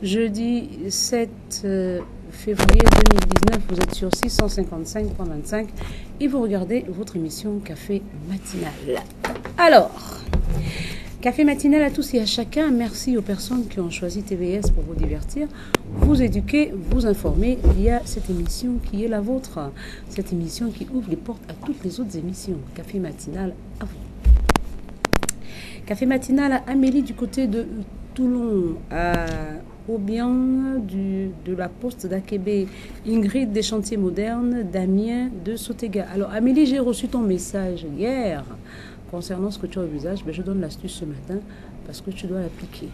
Jeudi 7 février 2019, vous êtes sur 655.25 et vous regardez votre émission Café Matinal. Alors, Café Matinal à tous et à chacun. Merci aux personnes qui ont choisi TVS pour vous divertir, vous éduquer, vous informer. Il y a cette émission qui est la vôtre, cette émission qui ouvre les portes à toutes les autres émissions. Café Matinal à vous. Café Matinal à Amélie du côté de Toulon, à Aubian de la Poste d'Akébé, Ingrid des Chantiers Modernes, Damien de Sotega. Alors Amélie, j'ai reçu ton message hier concernant ce que tu as au visage. Mais je donne l'astuce ce matin parce que tu dois l'appliquer.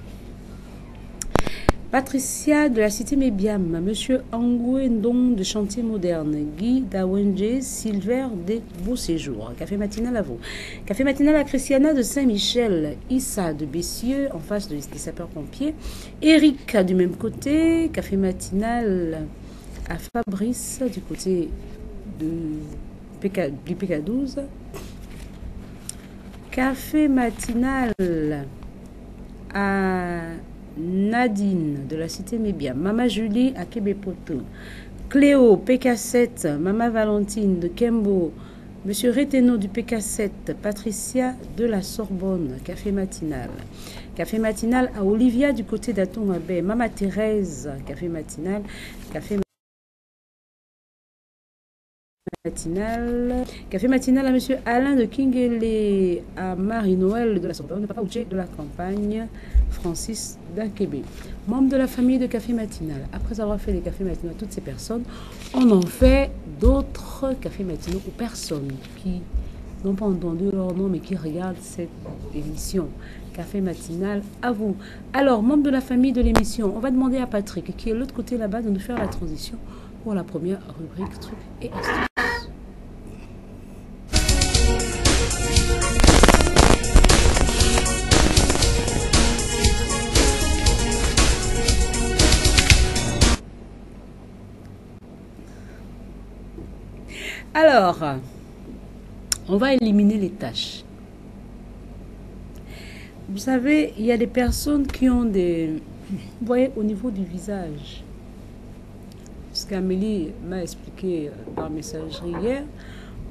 Patricia de la Cité Mébiam, Monsieur Angoué Ndong de Chantier Moderne, Guy Dawenje, Silver des Beaux Séjours. Café Matinal à vous. Café Matinal à Christiana de Saint-Michel, Issa de Bessieux, en face des sapeurs-pompiers, Eric du même côté. Café Matinal à Fabrice du côté du PK12. Café Matinal à Nadine de la Cité Mébia, Mama Julie à Québépoto, Cléo PK7, Mama Valentine de Kembo, Monsieur Réteno du PK7, Patricia de la Sorbonne. Café Matinal. Café Matinal à Olivia du côté d'Aton-Abbé, Mama Thérèse. Café Matinal. Café Matinal. Café Matinal à Monsieur Alain de Kingele, à Marie-Noël de la Sorbonne, Papa Ouché de la campagne, Francis d'Akébé. Membre de la famille de Café Matinal. Après avoir fait les cafés matinaux à toutes ces personnes, on en fait d'autres cafés matinaux aux personnes qui n'ont pas entendu leur nom mais qui regardent cette émission. Café Matinal à vous. Alors, membre de la famille de l'émission, on va demander à Patrick, qui est de l'autre côté là-bas, de nous faire la transition pour la première rubrique trucs et astuces. Alors, on va éliminer les taches. Vous savez, il y a des personnes qui ont des... Vous voyez, au niveau du visage, ce qu'Amélie m'a expliqué par messagerie hier,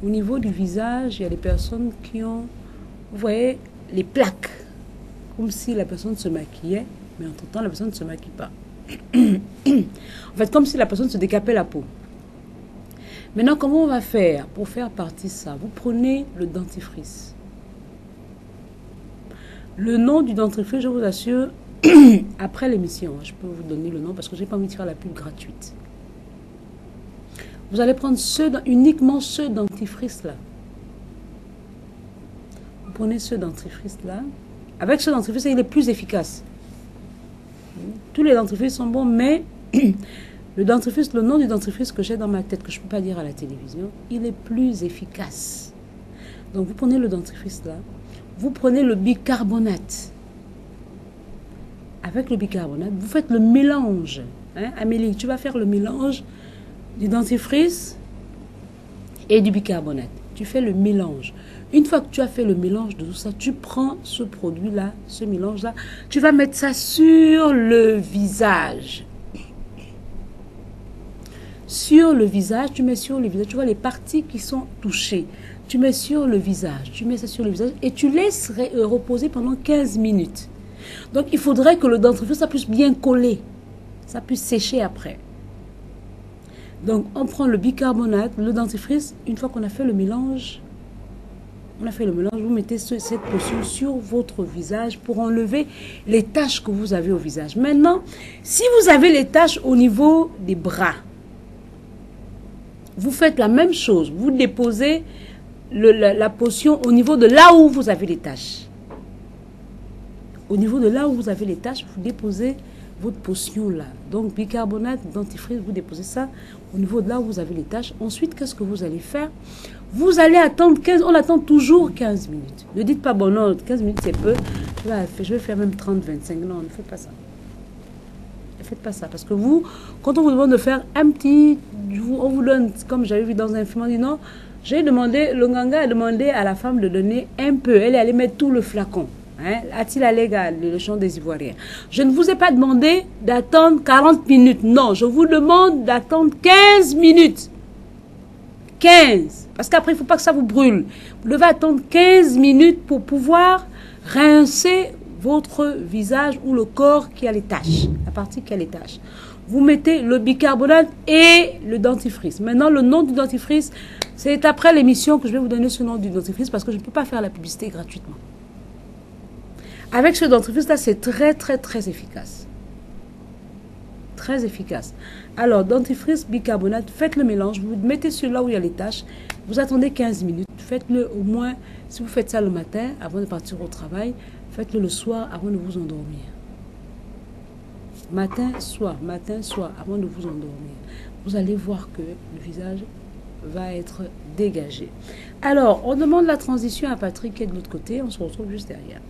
au niveau du visage, il y a des personnes qui ont, vous voyez, les plaques, comme si la personne se maquillait, mais entre-temps, la personne ne se maquille pas. En fait, comme si la personne se décapait la peau. Maintenant, comment on va faire pour faire partie de ça? Vous prenez le dentifrice. Le nom du dentifrice, je vous assure, après l'émission, je peux vous donner le nom parce que je n'ai pas envie de faire la pub gratuite. Vous allez prendre uniquement ce dentifrice-là. Vous prenez ce dentifrice-là. Avec ce dentifrice, il est plus efficace. Tous les dentifrices sont bons, mais le dentifrice, le nom du dentifrice que j'ai dans ma tête, que je ne peux pas dire à la télévision, il est plus efficace. Donc, vous prenez le dentifrice là, vous prenez le bicarbonate. Avec le bicarbonate, vous faites le mélange. Hein? Amélie, tu vas faire le mélange du dentifrice et du bicarbonate. Tu fais le mélange. Une fois que tu as fait le mélange de tout ça, tu prends ce produit-là, ce mélange-là, tu vas mettre ça sur le visage. Sur le visage, tu mets sur le visage, tu vois les parties qui sont touchées. Tu mets sur le visage, tu mets ça sur le visage et tu laisses reposer pendant 15 minutes. Donc, il faudrait que le dentifrice, ça puisse bien coller. Ça puisse sécher après. Donc, on prend le bicarbonate, le dentifrice. Une fois qu'on a fait le mélange, vous mettez cette potion sur votre visage pour enlever les taches que vous avez au visage. Maintenant, si vous avez les taches au niveau des bras, vous faites la même chose. Vous déposez la potion au niveau de là où vous avez les taches. Au niveau de là où vous avez les taches, vous déposez votre potion là. Donc, bicarbonate, dentifrice, vous déposez ça au niveau de là où vous avez les taches. Ensuite, qu'est-ce que vous allez faire? Vous allez attendre 15, on attend toujours 15 minutes. Ne dites pas, bon non, 15 minutes c'est peu. Je vais faire même 30, 25. Non, ne faites pas ça. Ne faites pas ça. Parce que vous, quand on vous demande de faire un petit, on vous donne, comme j'avais vu dans un film, on dit non, j'ai demandé, le Nganga a demandé à la femme de donner un peu. Elle est allée mettre tout le flacon. Hein, Attila Légal, le chant des Ivoiriens. Je ne vous ai pas demandé d'attendre 40 minutes. Non, je vous demande d'attendre 15 minutes. 15. Parce qu'après, il ne faut pas que ça vous brûle. Vous devez attendre 15 minutes pour pouvoir rincer votre visage ou le corps qui a les taches. La partie qui a les taches. Vous mettez le bicarbonate et le dentifrice. Maintenant, le nom du dentifrice, c'est après l'émission que je vais vous donner ce nom du dentifrice parce que je ne peux pas faire la publicité gratuitement. Avec ce dentifrice-là, c'est très, très, très efficace. Très efficace. Alors, dentifrice, bicarbonate, faites le mélange. Vous mettez celui-là où il y a les taches. Vous attendez 15 minutes. Faites-le au moins, si vous faites ça le matin, avant de partir au travail, faites-le le soir avant de vous endormir. Matin, soir, avant de vous endormir. Vous allez voir que le visage va être dégagé. Alors, on demande la transition à Patrick qui est de l'autre côté. On se retrouve juste derrière.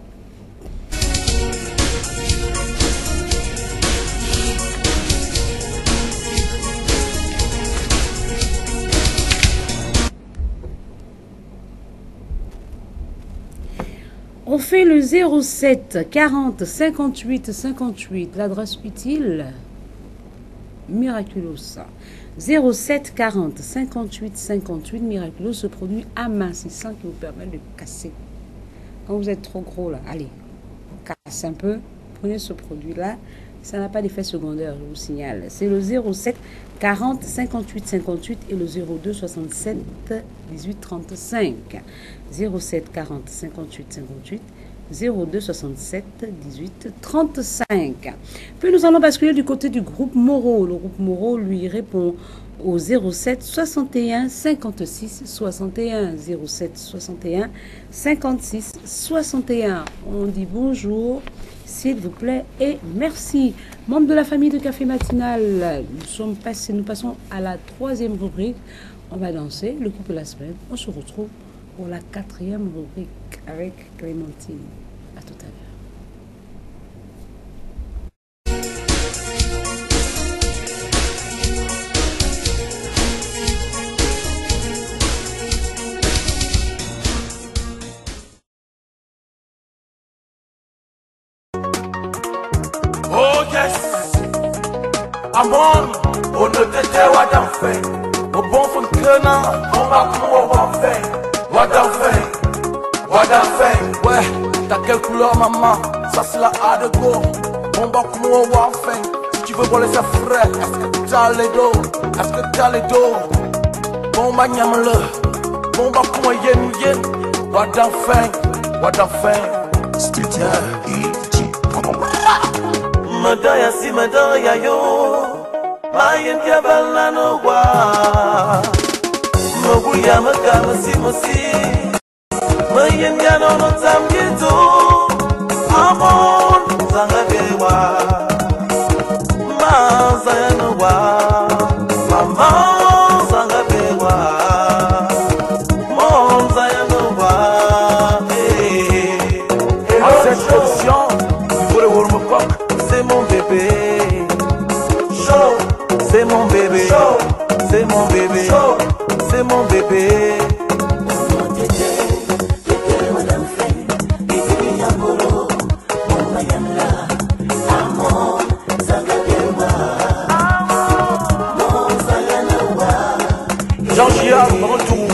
On fait le 07 40 58 58, l'adresse utile Miraculous. 07 40 58 58, Miraculous, ce produit amincissant qui vous permet de casser. Quand vous êtes trop gros là, allez, casse un peu, prenez ce produit-là. Ça n'a pas d'effet secondaire, je vous signale. C'est le 07 40 58 58 et le 02 67 18 35. 07 40 58 58 02 67 18 35. Puis nous allons basculer du côté du groupe Moreau. Le groupe Moreau lui répond au 07 61 56 61. 07 61 56 61. On dit bonjour, s'il vous plaît, et merci. Membres de la famille de Café Matinal, nous passons à la troisième rubrique. On va danser le coup de la semaine. On se retrouve pour la quatrième rubrique avec Clémentine. À tout à l'heure. Oh yes, Amon, on ne t'était pas d'en fait. Au bon fond que non, on va pouvoir faire. What d'en fait, ouais, t'as quelle couleur maman? Ça c'est la A de go. On va pouvoir faire. Si tu veux voler ça frais, est-ce que t'as les dos? Est-ce que t'as les dos? Bon bah nyam-le, bon bah pouvoir yen. What d'en fait, Studio Madaya si madaya yo Mayen kabala no wa Mabuya makama si mosi Mayen gano no tamgito Amon zangabewa Mazaya no wa Mama zangabewa Mon zaya no wa À cette position, vous voulez voir mon coq. C'est mon bébé, chaud, c'est mon bébé, c'est mon bébé, c'est mon bébé. Jean-Gia, retour.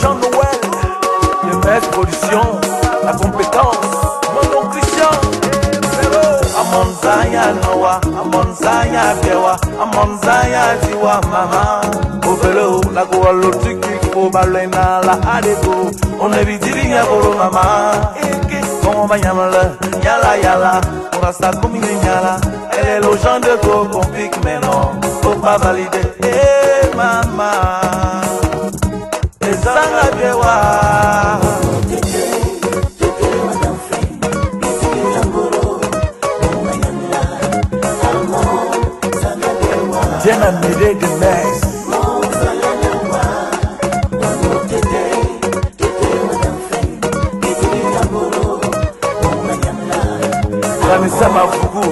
Jean-Noël. Les production, la compétence, mon oncle Christian, Amonzaya Noa, Amonzaya Bewa, Amonzaya Ziwa Mama, Ovelo, la Goa Lotuki, Obalena, la Adego, on est vidiri à Bolo Mama, Comment Yamala, Yala Yala, on reste à commune Yala, elle est le genre de go qu'on pique, mais non, faut pas valider, eh Mama, et Zanga Bewa. Jenna made the mess. Vanessa Mafugu,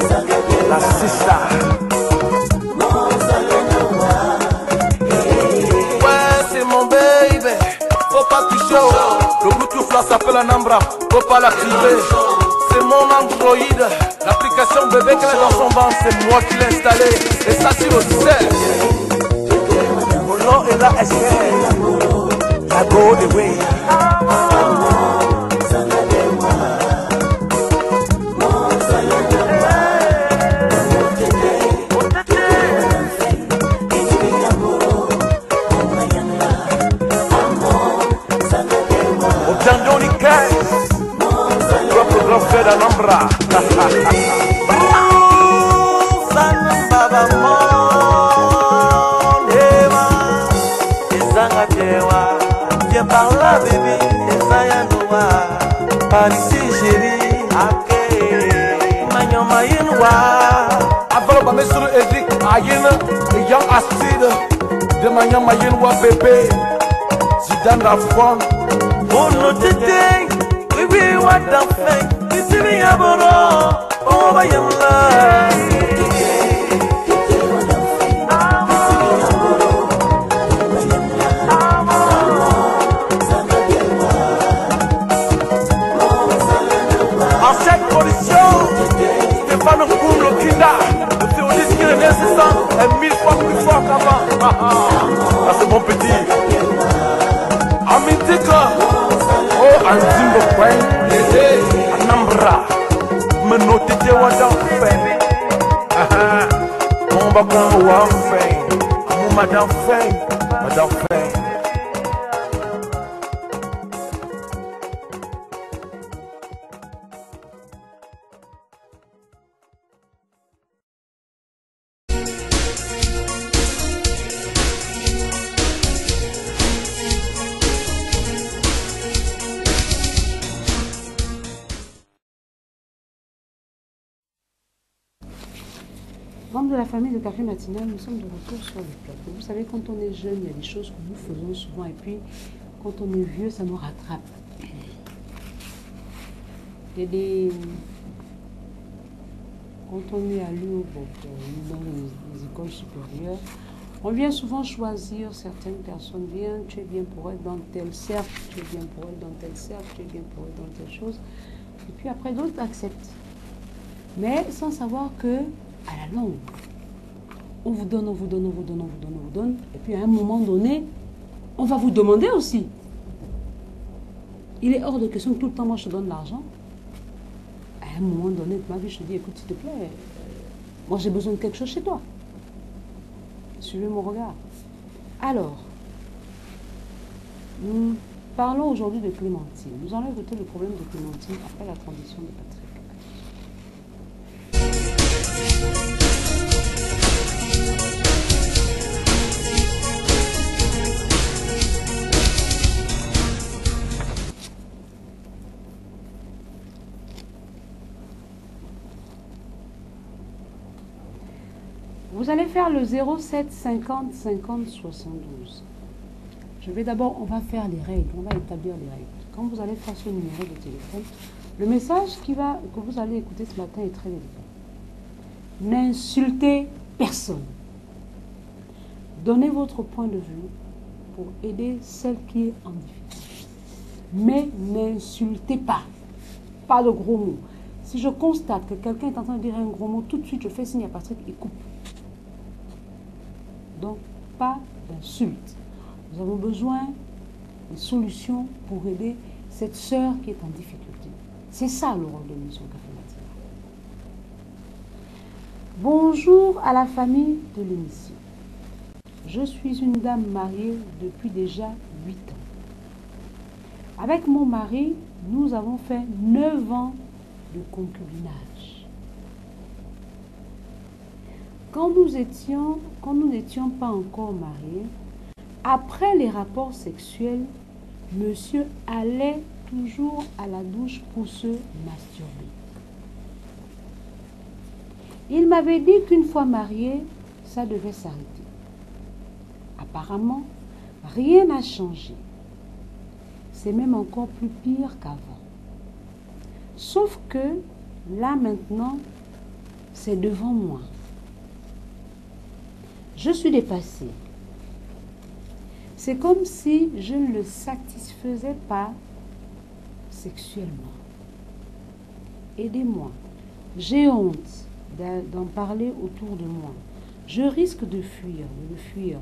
la sister. Ouais, c'est mon baby. Le Bluetooth là s'appelle Anambra, faut pas l'activer. C'est mon Android, l'application bébé qu'elle est dans son ventre, c'est moi qui l'ai installé. Et ça c'est le sel. Mon nom est là, est I go the way. Frère d'Anambra. Viens par là, bébé, par ici, chérie. Avant le sur Eric, Ayena, et Yang Astrid, de Mayan Mayenwa, bébé, Zidane Rafon. Oh, no, today, we want the thing. En cette condition, Stéphane Koum, le Kinda, le théodiste qui revient 600 est 1000 fois plus fort qu'avant. Ah, c'est mon petit. Amitika, oh, Anzimbo Point, Anambra. Meno tete wada feng. Mon bakon wa feng. Mon madame feng. Madame feng. Membres de la famille de Café Matinal, nous sommes de retour sur le plateau. Vous savez, quand on est jeune, il y a des choses que nous faisons souvent, et puis quand on est vieux, ça nous rattrape. Il y a des... Quand on est à l'eau, dans les écoles supérieures, on vient souvent choisir certaines personnes. Viens, tu es bien pour être dans tel cercle, tu es bien pour être dans tel cercle, tu es bien pour être dans telle chose. Et puis après, d'autres acceptent. Mais sans savoir que à la longue, on vous donne, on vous donne, on vous donne, on vous donne, on vous donne. Et puis à un moment donné, on va vous demander aussi. Il est hors de question que tout le temps, moi, je te donne l'argent. À un moment donné de ma vie, je te dis, écoute, s'il te plaît, moi, j'ai besoin de quelque chose chez toi. Suivez mon regard. Alors, nous parlons aujourd'hui de Clémentine. Nous allons écouter le problème de Clémentine après la transition de Patrick. Vous allez faire le 07 50 50 72. Je vais d'abord, on va faire les règles, on va établir les règles. Quand vous allez faire ce numéro de téléphone, le message que vous allez écouter ce matin est très délicat. N'insultez personne. Donnez votre point de vue pour aider celle qui est en difficulté. Mais n'insultez pas. Pas de gros mots. Si je constate que quelqu'un est en train de dire un gros mot, tout de suite je fais signe à Patrick et coupe. Donc, pas d'insulte. Nous avons besoin de solutions pour aider cette sœur qui est en difficulté. C'est ça le rôle de l'émission Café Matinal. Bonjour à la famille de l'émission. Je suis une dame mariée depuis déjà 8 ans. Avec mon mari, nous avons fait 9 ans de concubinage. Quand nous n'étions pas encore mariés, après les rapports sexuels, monsieur allait toujours à la douche pour se masturber. Il m'avait dit qu'une fois marié, ça devait s'arrêter. Apparemment, rien n'a changé. C'est même encore plus pire qu'avant. Sauf que, là maintenant, c'est devant moi. Je suis dépassée. C'est comme si je ne le satisfaisais pas sexuellement. Aidez-moi. J'ai honte d'en parler autour de moi. Je risque de fuir, de le fuir.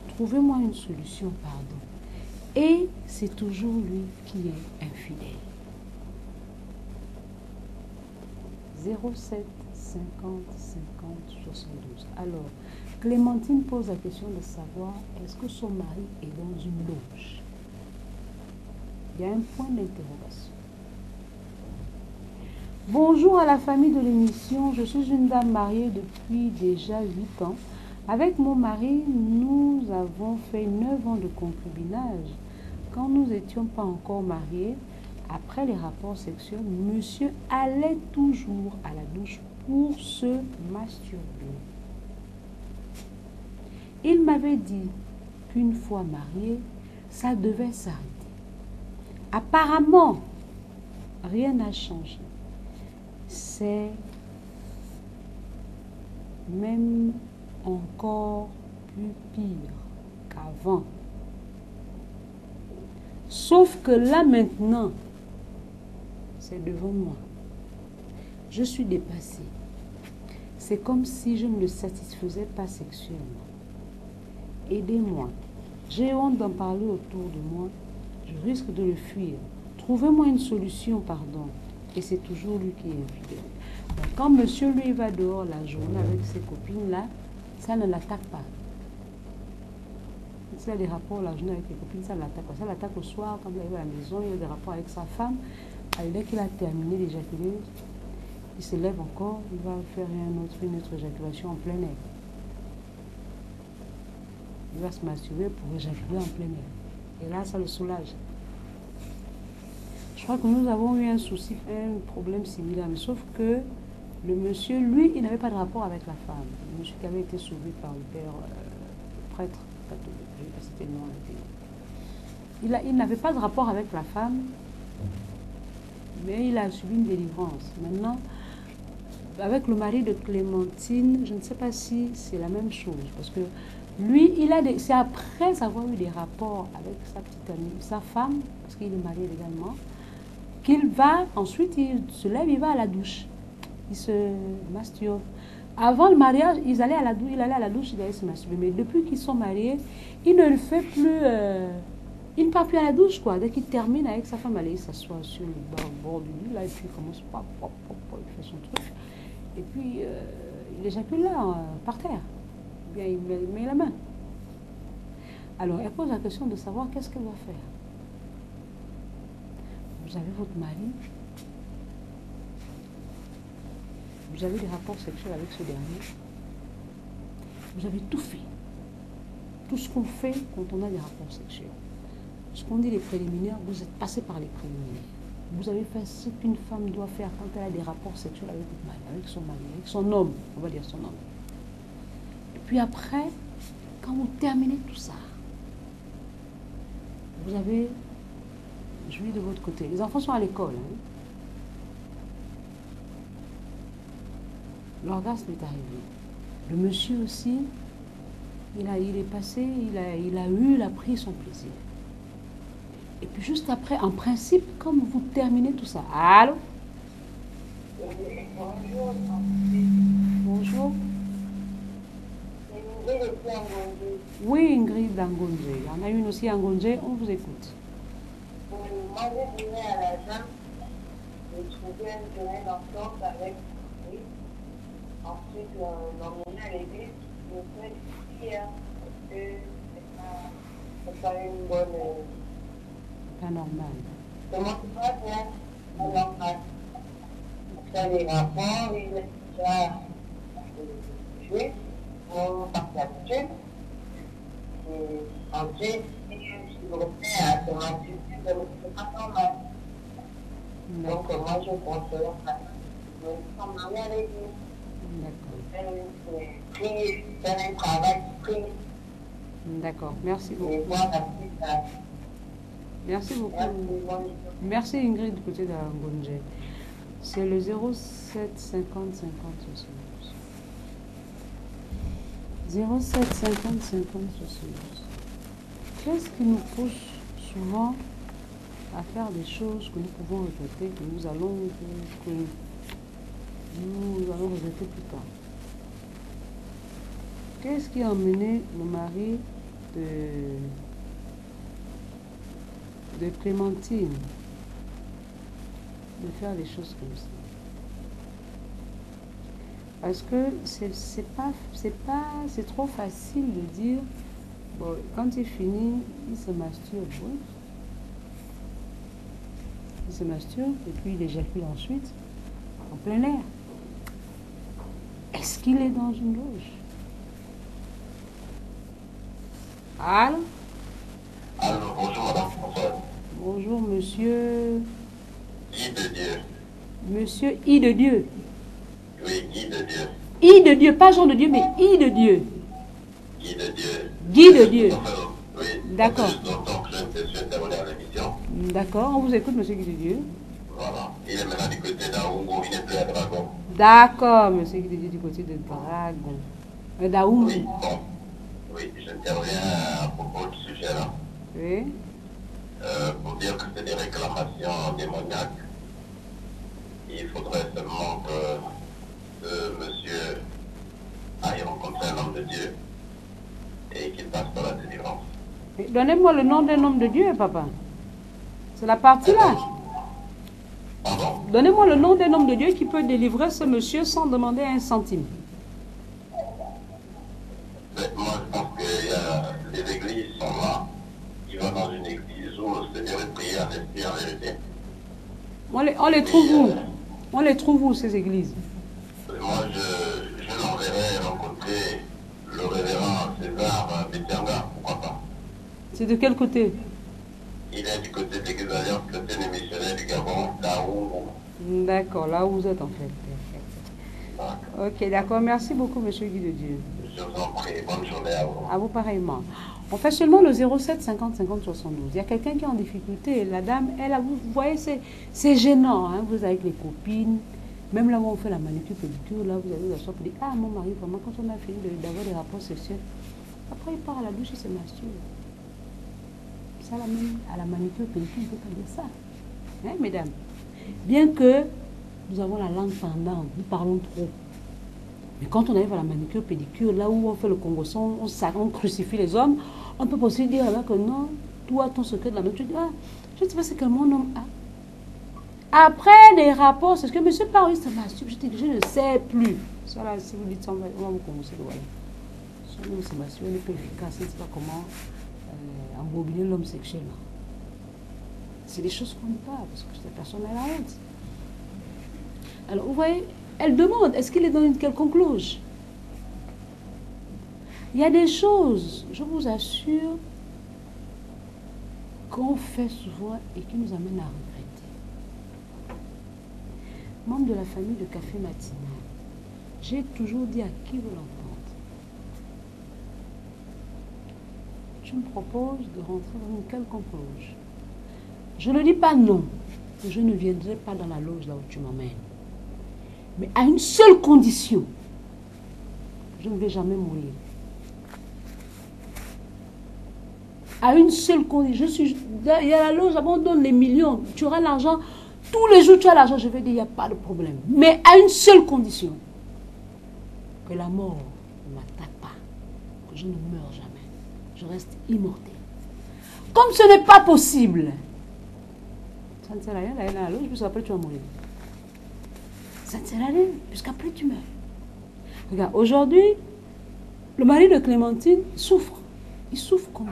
Trouvez-moi une solution, pardon. Et c'est toujours lui qui est infidèle. 07 50 50 72. Alors, Clémentine pose la question de savoir est-ce que son mari est dans une loge. Il y a un point d'interrogation. Bonjour à la famille de l'émission. Je suis une dame mariée depuis déjà 8 ans. Avec mon mari, nous avons fait 9 ans de concubinage. Quand nous n'étions pas encore mariés, après les rapports sexuels, monsieur allait toujours à la douche pour se masturber. Il m'avait dit qu'une fois marié, ça devait s'arrêter. Apparemment, rien n'a changé. C'est même encore plus pire qu'avant. Sauf que là maintenant, c'est devant moi. Je suis dépassée. C'est comme si je ne le satisfaisais pas sexuellement. Aidez-moi. J'ai honte d'en parler autour de moi. Je risque de le fuir. Trouvez-moi une solution, pardon. Et c'est toujours lui qui est infidèle. Donc, quand monsieur, lui, va dehors la journée avec ses copines-là, ça ne l'attaque pas. S'il a des rapports la journée avec les copines, ça ne l'attaque pas. Ça l'attaque au soir, quand il arrive à la maison, il a des rapports avec sa femme. Dès qu'il a terminé d'éjaculer, il se lève encore, il va faire une autre éjaculation en plein air. Il va se masturber pour éjaculer en plein air. Et là, ça le soulage. Je crois que nous avons eu un souci, un problème similaire, mais sauf que le monsieur, lui, il n'avait pas de rapport avec la femme. Le monsieur qui avait été sauvé par le père, le prêtre catholique, je ne sais pas si c'était le nom à la télé. Il n'avait pas de rapport avec la femme, mais il a subi une délivrance. Maintenant, avec le mari de Clémentine, je ne sais pas si c'est la même chose, parce que lui, c'est après avoir eu des rapports avec sa petite amie, sa femme, parce qu'il est marié également, qu'il va, ensuite il se lève, il va à la douche. Il se masturbe. Avant le mariage, il allait à la douche, il allait se masturber. Mais depuis qu'ils sont mariés, il ne le fait plus, il ne part plus à la douche, quoi. Dès qu'il termine avec sa femme, allez, il s'assoit sur le bord du lit, là, et puis il commence, il fait son truc. Et puis, il éjacule là, par terre. Bien, il met la main. Alors, elle pose la question de savoir qu'est-ce qu'elle va faire. Vous avez votre mari, vous avez des rapports sexuels avec ce dernier, vous avez tout fait. Tout ce qu'on fait quand on a des rapports sexuels. Ce qu'on dit les préliminaires, vous êtes passé par les préliminaires. Vous avez fait ce qu'une femme doit faire quand elle a des rapports sexuels avec son mari, avec son homme, on va dire son homme. Et puis après, quand vous terminez tout ça, vous avez joui de votre côté. Les enfants sont à l'école. Hein. L'orgasme est arrivé. Le monsieur aussi, il est passé, il a pris son plaisir. Et puis juste après, en principe, comme vous terminez tout ça, allô? Bonjour. Oui, Ingrid d'Angonje. Il y en a une aussi à Angonje, on vous écoute. Moi, j'ai donné à la dame de trouver un terrain d'entente avec lui. Ensuite, l'emmener à l'église. Je fais ici, parce que c'est pas une bonne. Pas normal. Comment ça va faire? Pas normal. Ça, les rapports, il est déjà joué. On part là-dessus. Et ensuite, si je refais à se masturber, c'est pas normal. Donc, moi, je conseille de s'en aller à l'église. D'accord. Prier, faire un travail de prier. D'accord, merci beaucoup. Et voir la petite. Merci beaucoup. Merci Ingrid du côté de Angonje. C'est le 07 50 50 72. 07 50 50 72. Qu'est-ce qui nous pousse souvent à faire des choses que nous pouvons regretter, que nous allons regretter plus tard? Qu'est-ce qui a emmené le mari de Clémentine de faire des choses comme ça? Parce que c'est trop facile de dire, bon, quand il finit, il se masturbe, oui. Il se masturbe et puis il éjacule ensuite en plein air. Est-ce qu'il est dans une loge? Allô? Allô, bonjour Madame Françoise. Bonjour Monsieur. Guy de Dieu. Monsieur I de Dieu. Oui, Guy de Dieu. I de Dieu, pas Jean de Dieu, mais I de Dieu. Guy de Dieu. Guy de Dieu. Oui. D'accord. Donc je suis intervenu à l'émission. D'accord, on vous écoute, Monsieur Guy de Dieu. Voilà. Il est maintenant du côté d'Aoungo, il n'est plus à Dragon. D'accord, Monsieur Guy de Dieu du côté de Dragon. Daoum. Oui, bon. Oui, j'interviens à propos du sujet là. Oui. Pour dire que c'est des réclamations démoniaques. Il faudrait seulement que monsieur aille rencontrer un homme de Dieu et qu'il passe par la délivrance. Donnez-moi le nom d'un homme de Dieu, papa. C'est la partie là. Pardon? Donnez-moi le nom d'un homme de Dieu qui peut délivrer ce monsieur sans demander un centime. Mais moi, je pense que les églises sont là. Il va dans une église où le Seigneur est prié en esprit en vérité. On les trouve où? On les trouve où, ces églises? Moi, je l'enverrai rencontrer le révérend César Betianga, pourquoi pas. C'est de quel côté? Il est du côté de l'Église d'Alliance chrétienne et missionnaire du Gabon, d'Aoungo. D'accord, là où vous êtes en fait. Ok, d'accord. Merci beaucoup, Monsieur Guy de Dieu. Je vous en prie, bonne journée à vous. À vous pareillement. On fait seulement le 07 50 50 72. Il y a quelqu'un qui est en difficulté. La dame, elle, vous voyez, c'est gênant. Hein? Vous avec les copines, même là où on fait la manucure, pédicure, là, vous avez la sorte de dire, ah, mon mari, vraiment, quand on a fini d'avoir des rapports sexuels, après il part à la douche, il se masturbe. Ça, là même, à la manucure, pédicure, on ne peut pas dire ça. Hein, mesdames? Bien que nous avons la langue pendante, nous parlons trop. Mais quand on arrive à la manucure, pédicure, là où on fait le congosson, on crucifie les hommes, on peut aussi dire alors que non, toi, ton secret de la main, tu dis, ah, je ne sais pas ce que mon homme a. Après les rapports, c'est ce que monsieur Paris se masturbe, je ne sais plus. Ça là, si vous dites ça, on va vous commencer de voilà. Son homme se masturbe, il n'est pas efficace, il ne sait pas comment embobiner l'homme sexuellement. C'est des choses qu'on ne dit pas, parce que cette personne a la honte. Alors, vous voyez, elle demande, est-ce qu'il est dans une quelconque loge? Il y a des choses, je vous assure, qu'on fait souvent et qui nous amènent à regretter. Membre de la famille de Café Matinal, j'ai toujours dit à qui veut l'entendre, tu me proposes de rentrer dans une quelconque loge. Je ne dis pas non, que je ne viendrai pas dans la loge là où tu m'emmènes. Mais à une seule condition, je ne vais jamais mourir. À une seule condition, il y a la loge, on donne les millions, tu auras l'argent, tous les jours tu as l'argent, je vais dire, il n'y a pas de problème. Mais à une seule condition, que la mort ne m'attaque pas, que je ne meure jamais, je reste immortel. Comme ce n'est pas possible, ça ne sert à rien d'aller dans la loge, puisqu'après tu vas mourir. Ça ne sert à rien, puisqu'après tu meurs. Regarde, aujourd'hui, le mari de Clémentine souffre. Il souffre comment?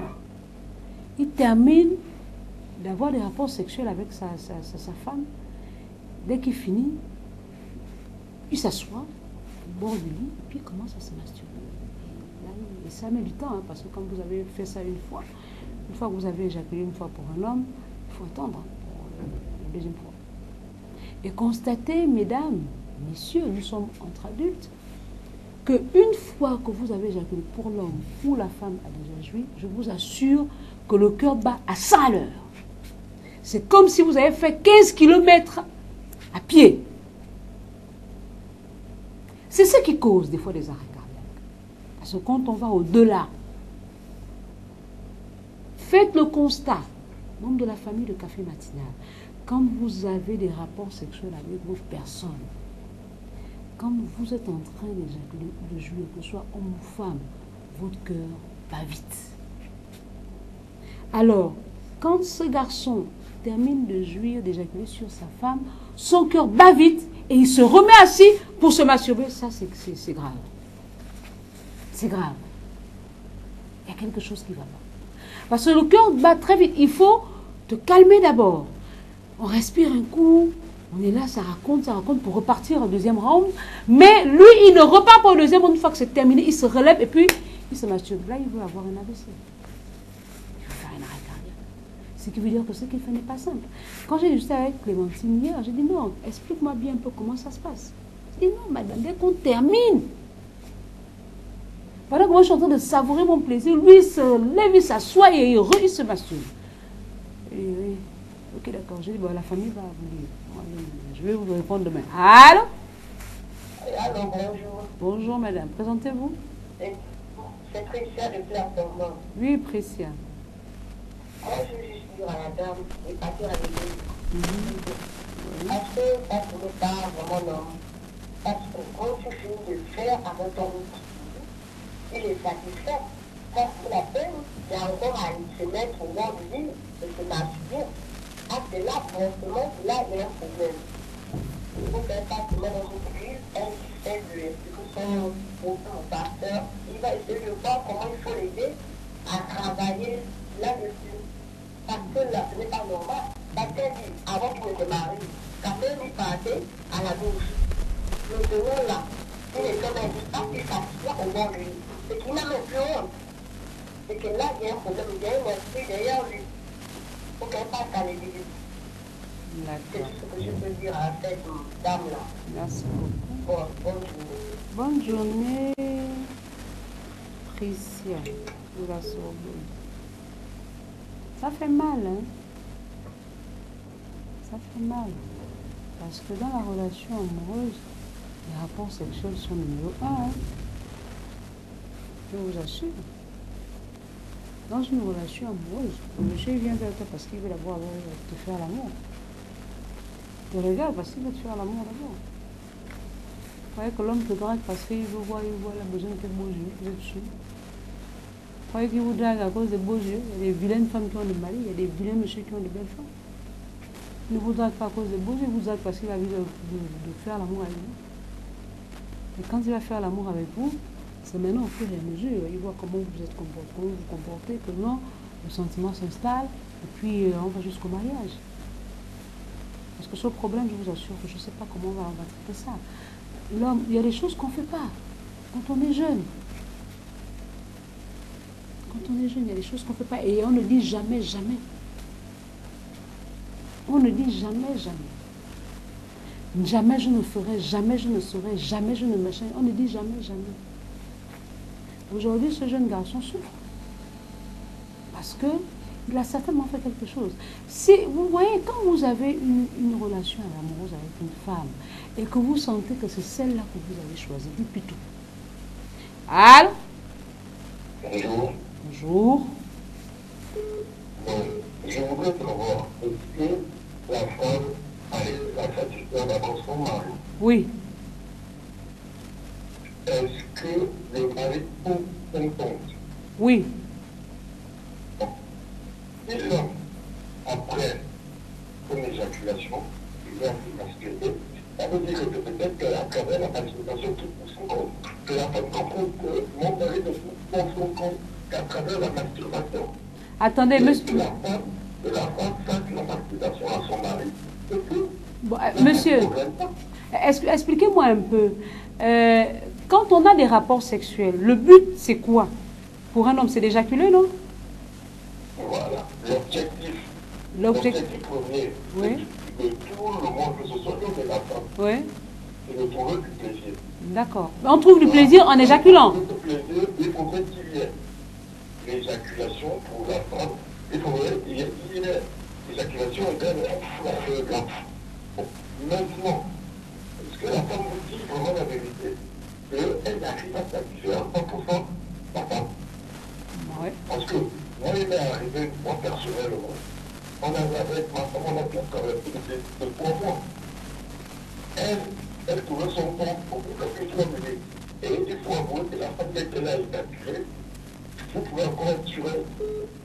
Il termine d'avoir des rapports sexuels avec sa femme. Dès qu'il finit, il s'assoit au bord du lit et puis il commence à se masturber. Et ça met du temps, hein, parce que quand vous avez fait ça une fois que vous avez éjaculé une fois pour un homme, il faut attendre pour la deuxième fois. Et constatez, mesdames, messieurs, nous sommes entre adultes, qu'une fois que vous avez éjaculé pour l'homme ou la femme a déjà joui, je vous assure que le cœur bat à 100 à l'heure. C'est comme si vous avez fait 15 km à pied. C'est ce qui cause des fois des arrêts cardiaques. Parce que quand on va au-delà, Faites le constat, membre de la famille de Café Matinal, quand vous avez des rapports sexuels avec votre personne, quand vous êtes en train d'éjaculer ou de jouir, que ce soit homme ou femme, votre cœur bat vite. Alors, quand ce garçon termine de jouir, d'éjaculer sur sa femme, son cœur bat vite et il se remet assis pour se masturber. Ça, c'est grave. C'est grave. Il y a quelque chose qui ne va pas. Parce que le cœur bat très vite. Il faut te calmer d'abord. On respire un coup. On est là, ça raconte pour repartir au deuxième round. Mais lui, il ne repart pas au deuxième round. Une fois que c'est terminé, il se relève et puis il se masturbe. Là, il veut avoir un AVC. Il veut faire un arrêt cardiaque. Ce qui veut dire que ce qu'il fait n'est pas simple. Quand j'ai discuté avec Clémentine hier, j'ai dit non, explique-moi bien un peu comment ça se passe. J'ai dit non, madame, dès qu'on termine, pendant que moi je suis en train de savourer mon plaisir, lui il se lève, il s'assoit et il se masturbe. Et oui, ok d'accord, j'ai dit bon, la famille va vous dire. Je vais vous répondre demain. Allô? Allô, bonjour. Bonjour madame, présentez-vous. C'est Précia de Platon. Oui, Précia. Moi, je veux juste dire à la dame et partir avec lui. Parce que ça ne pourrait pas vraiment non. Parce que quand tu finis de faire avec ton outil, il est satisfait. Ça c'est la peine, il y a encore à se mettre au bord du lit et se masturber. Ah, c'est là, forcément, là, il y a un problème. Il faut faire ça dans une cuisse, elle fait de l'explication au pasteur. Il va essayer de voir comment il faut l'aider à travailler là-dessus. Parce que là, ce n'est pas normal. Parce qu'elle dit, avant qu'il ne se marie, quand même il partait à la douche. Maintenant là, il est comme un dit, il s'assoit au bord de lui. Ce qui n'a même plus honte. C'est que là, il y a un problème, il y a un esprit derrière lui. Il faut qu'elle passe à l'église. C'est D'accord. tout ce que je peux dire à cette dame-là. Merci beaucoup. Bon, bonne journée. Bonne journée, Précia de la Sorbonne. Ça fait mal, hein? Ça fait mal. Parce que dans la relation amoureuse, les rapports sexuels sont numéro 1. Hein? Je vous assure. Dans une relation amoureuse, le monsieur vient vers toi parce qu'il veut d'abord te faire l'amour. Tu regardes parce qu'il veut te faire l'amour d'abord. Vous croyez que l'homme te drague parce qu'il veut voir, il a besoin de tes beaux yeux, vous êtes sûr. Vous croyez qu'il vous drague à cause des beaux yeux? Il y a des vilaines femmes qui ont des maris, il y a des vilains messieurs qui ont de belles femmes. Il ne vous drague pas à cause des beaux yeux, il vous drague parce qu'il a envie de faire l'amour avec vous. Et quand il va faire l'amour avec vous, c'est maintenant au fur et à mesure, il voit comment vous êtes comporté, comment vous vous comportez, que non, le sentiment s'installe, et puis on va jusqu'au mariage. Parce que ce problème, je vous assure que je ne sais pas comment on va traiter ça. L'homme, il y a des choses qu'on ne fait pas quand on est jeune. Quand on est jeune, il y a des choses qu'on ne fait pas. Et on ne dit jamais, jamais. On ne dit jamais, jamais. Jamais je ne ferai, jamais je ne saurai, jamais je ne machin. On ne dit jamais, jamais. Aujourd'hui, ce jeune garçon souffre. Parce qu'il a certainement fait quelque chose. Si, vous voyez, quand vous avez une relation amoureuse avec une femme et que vous sentez que c'est celle-là que vous avez choisie, depuis tout. Allô? Bonjour. Bonjour. Bon, je voudrais savoir, est-ce que la femme a la satisfaction d'avoir son mari? Oui. Est-ce que le mari trouve son compte? Oui. Si l'homme, après une éjaculation, il vient se masturber, ça veut dire que peut-être qu'à travers la masturbation qui trouve son compte, que la femme comprend que mon mari ne trouve son compte qu'à travers la masturbation. Attendez, monsieur. Que la femme fasse la masturbation à son mari. C'est tout. Bon, monsieur, expliquez-moi un peu. Quand on a des rapports sexuels, le but, c'est quoi? Pour un homme, c'est d'éjaculer, non? Voilà, l'objectif. L'objectif premier, oui. De tout le monde, que ce soit l'homme et la femme, oui. c'est de trouver du plaisir. D'accord. On trouve du plaisir en éjaculant. Le plaisir, il faudrait qu'il y ait l'éjaculation pour la femme. Il faudrait qu'il y ait l'éjaculation d'un homme. Maintenant, est-ce que la femme vous dit vraiment la vérité qu'elle n'arrive pas à satisfaire 100% la femme? Oui. Parce que Moi, il m'est arrivé une fois personnellement. On avait avec ma femme, on a bien traversé de 3 mois. Elle trouvait son compte pour que je l'emmène. Et il faut avouer que la femme qu'elle a évacuée, vous pouvez encore être sûr,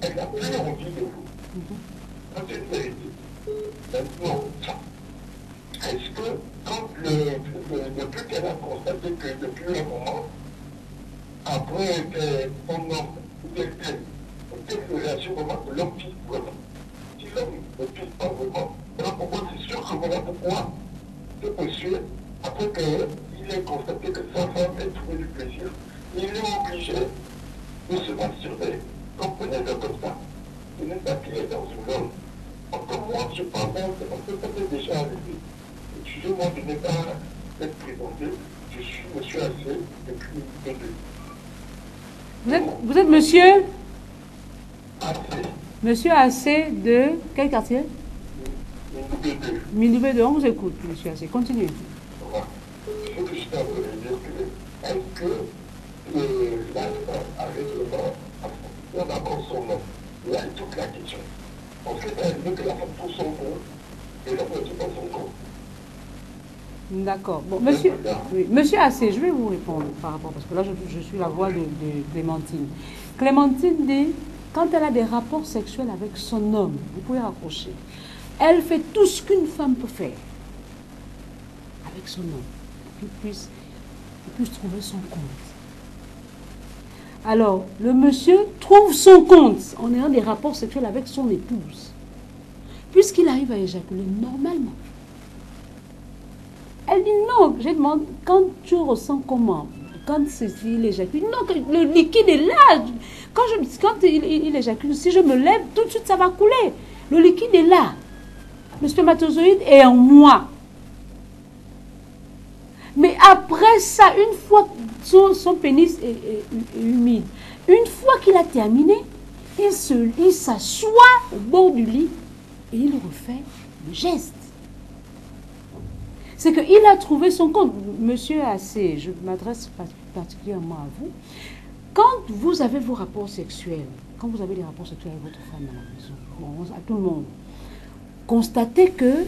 elle n'a plus envie de vous. C'est une vérité. Maintenant, est-ce que quand depuis qu'elle a constaté que depuis un moment, après son homme ou quelqu'un, quelle relation vraiment que l'homme pisse vraiment? Si l'homme ne pisse pas vraiment, voilà pourquoi c'est sûr que voilà pourquoi ce monsieur, après qu'il ait constaté que sa femme ait trouvé du plaisir, il est obligé de se masturber. Comprenez-le comme ça. Ce n'est pas qu'il est dans une homme. Encore moi, je parle même, parce que ça m'est déjà arrivé. Excusez-moi de ne pas être présenté. Je suis monsieur Assez depuis 2002. Vous êtes monsieur Assez. Monsieur Assez de quel quartier? 2002. 1002, on vous écoute, monsieur Assez. Continuez. Voilà. Ce que je suis en train de dire, que est-ce que la femme a réellement on d'abord son nom? Là est toute la question. En fait, elle veut que la femme trouve son compte et l'homme ne trouve pas son compte. D'accord. Bon, monsieur, oui, monsieur Assez, je vais vous répondre par rapport, parce que là, je suis la voix de Clémentine. Clémentine dit, quand elle a des rapports sexuels avec son homme, vous pouvez raccrocher, elle fait tout ce qu'une femme peut faire avec son homme, pour qu'il puisse trouver son compte. Alors, le monsieur trouve son compte en ayant des rapports sexuels avec son épouse, puisqu'il arrive à éjaculer normalement. Elle dit non, je demande, quand tu ressens comment? Quand il éjacule, non, le liquide est là. Quand il éjacule, si je me lève, tout de suite ça va couler. Le liquide est là. Le spermatozoïde est en moi. Mais après ça, une fois son pénis est humide, une fois qu'il a terminé, il s'assoit au bord du lit et il refait le geste. C'est qu'il a trouvé son compte. Monsieur Assez, je m'adresse particulièrement à vous. Quand vous avez vos rapports sexuels, quand vous avez des rapports sexuels avec votre femme à la maison, à tout le monde, constatez que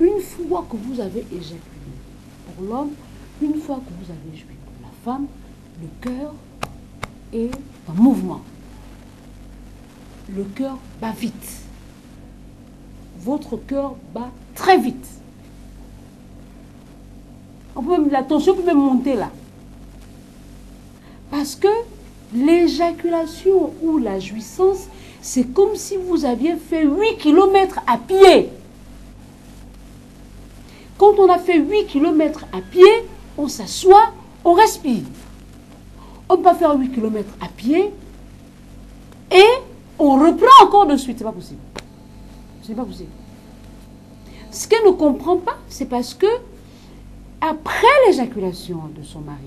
une fois que vous avez éjaculé, pour l'homme, une fois que vous avez joui pour la femme, le cœur est en mouvement. Le cœur bat vite. Votre cœur bat très vite. La tension peut même monter là. Parce que l'éjaculation ou la jouissance, c'est comme si vous aviez fait 8 km à pied. Quand on a fait 8 km à pied, on s'assoit, on respire. On ne peut pas faire 8 km à pied et on reprend encore de suite. Ce n'est pas possible. Ce n'est pas possible. Ce qu'elle ne comprend pas, c'est parce que après l'éjaculation de son mari,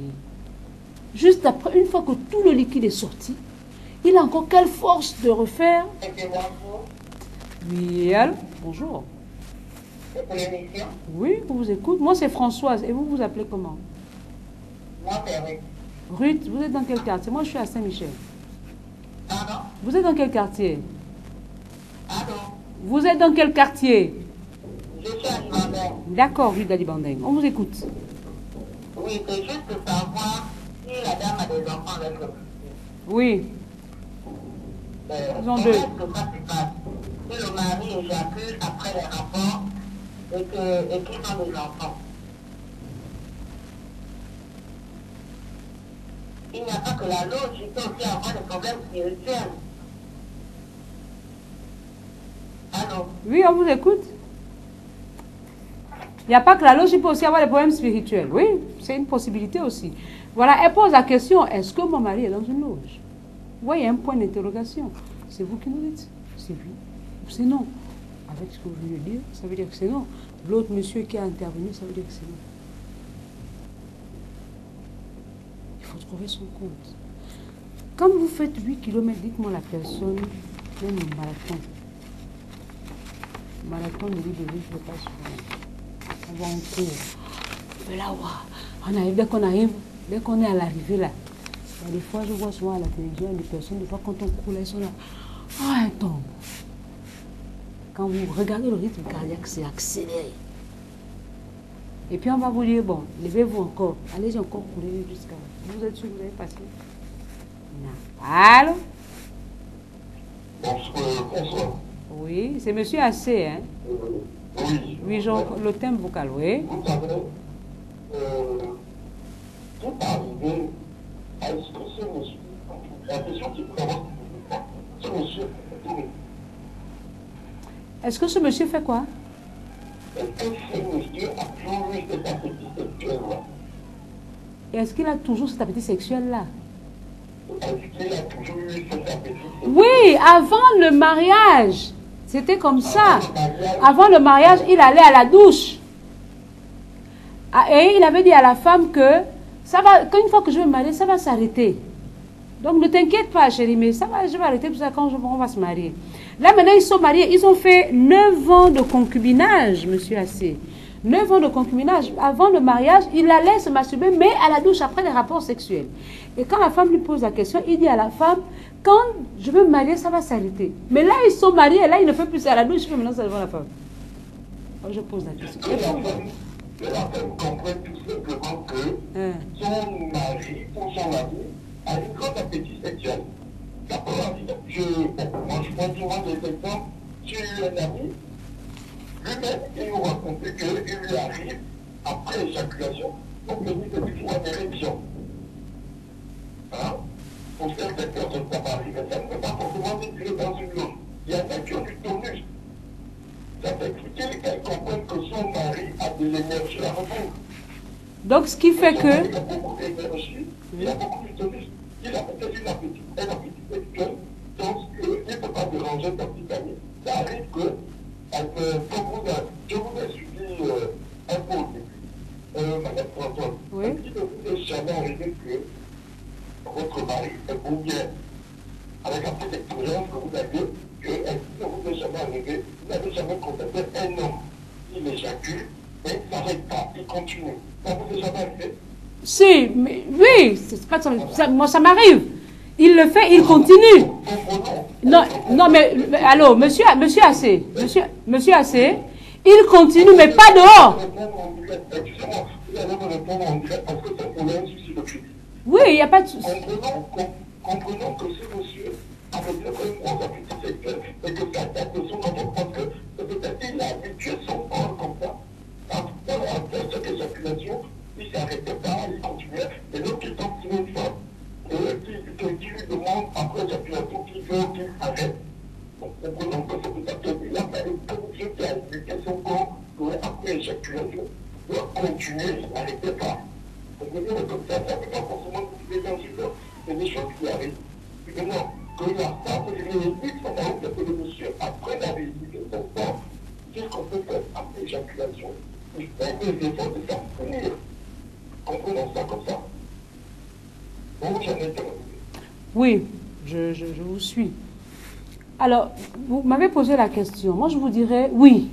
juste après, une fois que tout le liquide est sorti, il a encore quelle force de refaire? Oui, allô? Bonjour. C'est pour l'émission? Oui, on vous écoute. Moi, c'est Françoise. Et vous vous appelez comment? Moi, c'est Ruth. Ruth, vous êtes dans quel quartier? Moi, je suis à Saint-Michel. Pardon? Vous êtes dans quel quartier? Pardon? Vous êtes dans quel quartier? Je suis à Libanais. D'accord, rue d'Alibandeng. On vous écoute. Oui, c'est juste pour savoir si la dame a des enfants avec le Oui. Ils ont deux. Est-ce que ça se passe? Si le mari éjacule après les rapports et qu'ils ont des enfants. Il n'y a pas que la loge, il peut aussi avoir des problèmes spirituels. Allô? Oui, on vous écoute. Il n'y a pas que la loge, il peut aussi avoir des problèmes spirituels. Oui, c'est une possibilité aussi. Voilà, elle pose la question, est-ce que mon mari est dans une loge? Vous voyez, un point d'interrogation. C'est vous qui nous dites. C'est oui ou c'est non. Avec ce que vous venez de dire, ça veut dire que c'est non. L'autre monsieur qui a intervenu, ça veut dire que c'est non. Il faut trouver son compte. Quand vous faites 8 km, dites-moi la personne qui aime le marathon. Le marathon de l'île de Ville, je ne pas souvent. On va en cours. On fait là, on arrive, dès qu'on est à l'arrivée là. Il y a des fois, je vois souvent à la télévision, des personnes, des fois quand on court là, ils sont là. Ah, attends. Quand vous regardez le rythme cardiaque, c'est accéléré. Et puis on va vous dire, bon, levez-vous encore. Allez-y encore courir jusqu'à... Vous êtes sûr que vous avez passé? Non. Allô? Bonsoir. Oui, c'est monsieur AC, hein? Oui. Oui, genre, le thème vocal, oui. Vous savez, tout arrivé, est-ce que ce monsieur, la question qui peut avoir, ce monsieur, Est-ce que ce monsieur fait quoi? est-ce que ce monsieur a toujours eu cet appétit sexuel-là? Et est-ce qu'il a toujours cet appétit sexuel-là? Est-ce qu'il a toujours eu cet appétit sexuel? Oui, avant le mariage, c'était comme ça. Avant le mariage, il allait à la douche. Ah, et il avait dit à la femme que ça va, qu'une fois que je vais me marier, ça va s'arrêter. Donc ne t'inquiète pas, chérie, mais ça va, je vais arrêter tout ça quand on va se marier. Là maintenant, ils sont mariés, ils ont fait 9 ans de concubinage, monsieur Assé. 9 ans de concubinage. Avant le mariage, il allait se masturber, mais à la douche après les rapports sexuels. Et quand la femme lui pose la question, il dit à la femme, quand je veux me marier, ça va s'arrêter. Mais là, ils sont mariés, là, il ne fait plus ça à la douche, mais maintenant, ça devant la femme. Alors, je pose la question. Que la femme comprenne tout simplement que son mari ou son mari a une grande appétit sexuel. D'abord, moi je prends souvent des exemples. J'ai eu un ami, lui-même, il nous racontait qu'il lui arrive, après éjaculation, d'obtenir de toujours une érection. Hein? Pour certaines personnes, ça va arriver, ça ne peut pas forcément détruire dans une zone. Il y a nature du tonus. Ça fait expliquer qu'elle comprenne que son mari a de l'énergie à revendre. Donc, ce qui fait que... Il a beaucoup d'énergie, il a beaucoup de tonus. Il a peut-être un appétit sexuel, donc il ne peut pas déranger sa petite amie. Ça arrive que, je vous ai suivi un peu au début, Madame Françoise. Oui. Est-ce qu'il ne vous est jamais arrivé que votre mari est bon bien, avec un peu d'expérience que vous avez, est-ce qu'il ne vous est jamais arrivé, vous n'avez jamais contacté un homme, il éjacule, mais il ne s'arrête pas, il continue. Ça vous est jamais arrivé? Si, mais, oui, c'est pas ça, moi ça m'arrive. Il le fait, il continue. Non, non, mais allô, monsieur Assé, monsieur Assé, il continue, mais pas dehors. Excusez-moi, vous allez me répondre en direct parce que c'est pour un souci de crédit. Oui, il n'y a pas de souci. Comprenons que ce monsieur avait bien fait une grosse appétit sexuelle et que ça date de son enfant parce que peut-être qu'il a habitué son corps comme ça. Après cette éjaculation, il ne s'arrêtait pas, il continuait. Et donc, il tombe sur une femme qui lui demande après l'éjaculation qu'il veut qu'il arrête. Donc, comprenons que c'est peut-être qu'il a fait une production qui a habitué son corps après l'éjaculation doit continuer, il n'arrêtait pas. Comprenez-le comme ça ne peut pas forcément vous aider dans une heure. C'est des choses qui arrivent. Maintenant, que la femme réunit son mari, que le monsieur, après la réunion de son corps, qu'est-ce qu'on peut faire après l'éjaculation? Il fait des efforts de s'abstenir. Comprenons ça comme ça. Bon, j'en ai terminé. Oui, je vous suis. Alors, vous m'avez posé la question. Moi, je vous dirais oui.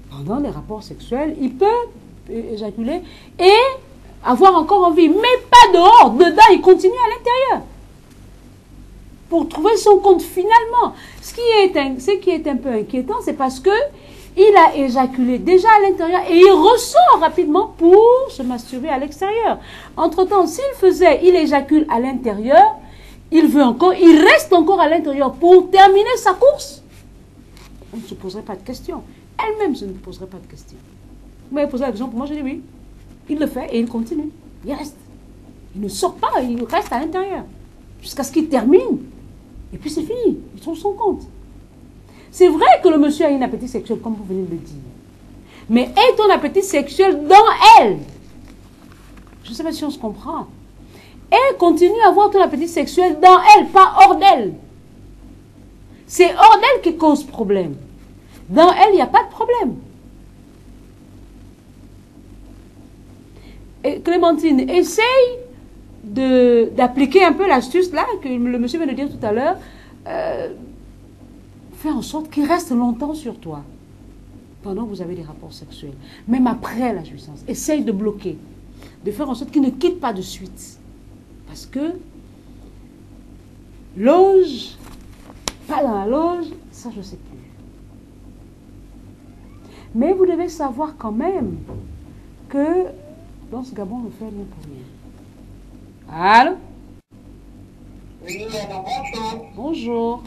Pendant les rapports sexuels, il peut éjaculer et avoir encore envie, mais pas dehors. Dedans, il continue à l'intérieur. Pour trouver son compte finalement. Ce qui est un peu inquiétant, c'est parce que il a éjaculé déjà à l'intérieur et il ressort rapidement pour se masturber à l'extérieur. Entre-temps, il éjacule à l'intérieur, il reste encore à l'intérieur pour terminer sa course. On ne se poserait pas de questions. Elle-même ne se poserait pas de questions. Vous m'avez posé la question pour moi, je dis oui. Il le fait et il continue. Il reste. Il ne sort pas, il reste à l'intérieur. Jusqu'à ce qu'il termine. Et puis c'est fini. Il trouve son compte. C'est vrai que le monsieur a un appétit sexuel, comme vous venez de le dire. Mais est ton appétit sexuel dans elle? Je ne sais pas si on se comprend. Elle continue à avoir ton appétit sexuel dans elle, pas hors d'elle. C'est hors d'elle qui cause problème. Dans elle, il n'y a pas de problème. Et Clémentine, essaye d'appliquer un peu l'astuce là, que le monsieur vient de dire tout à l'heure. Fais en sorte qu'il reste longtemps sur toi pendant que vous avez des rapports sexuels. Même après la jouissance. Essaye de bloquer. De faire en sorte qu'il ne quitte pas de suite. Parce que Loge, pas dans la loge, ça je ne sais plus. Mais vous devez savoir quand même que dans ce Gabon, on fait rien pour rien. Allô? Oui, alors bonjour. Bonjour.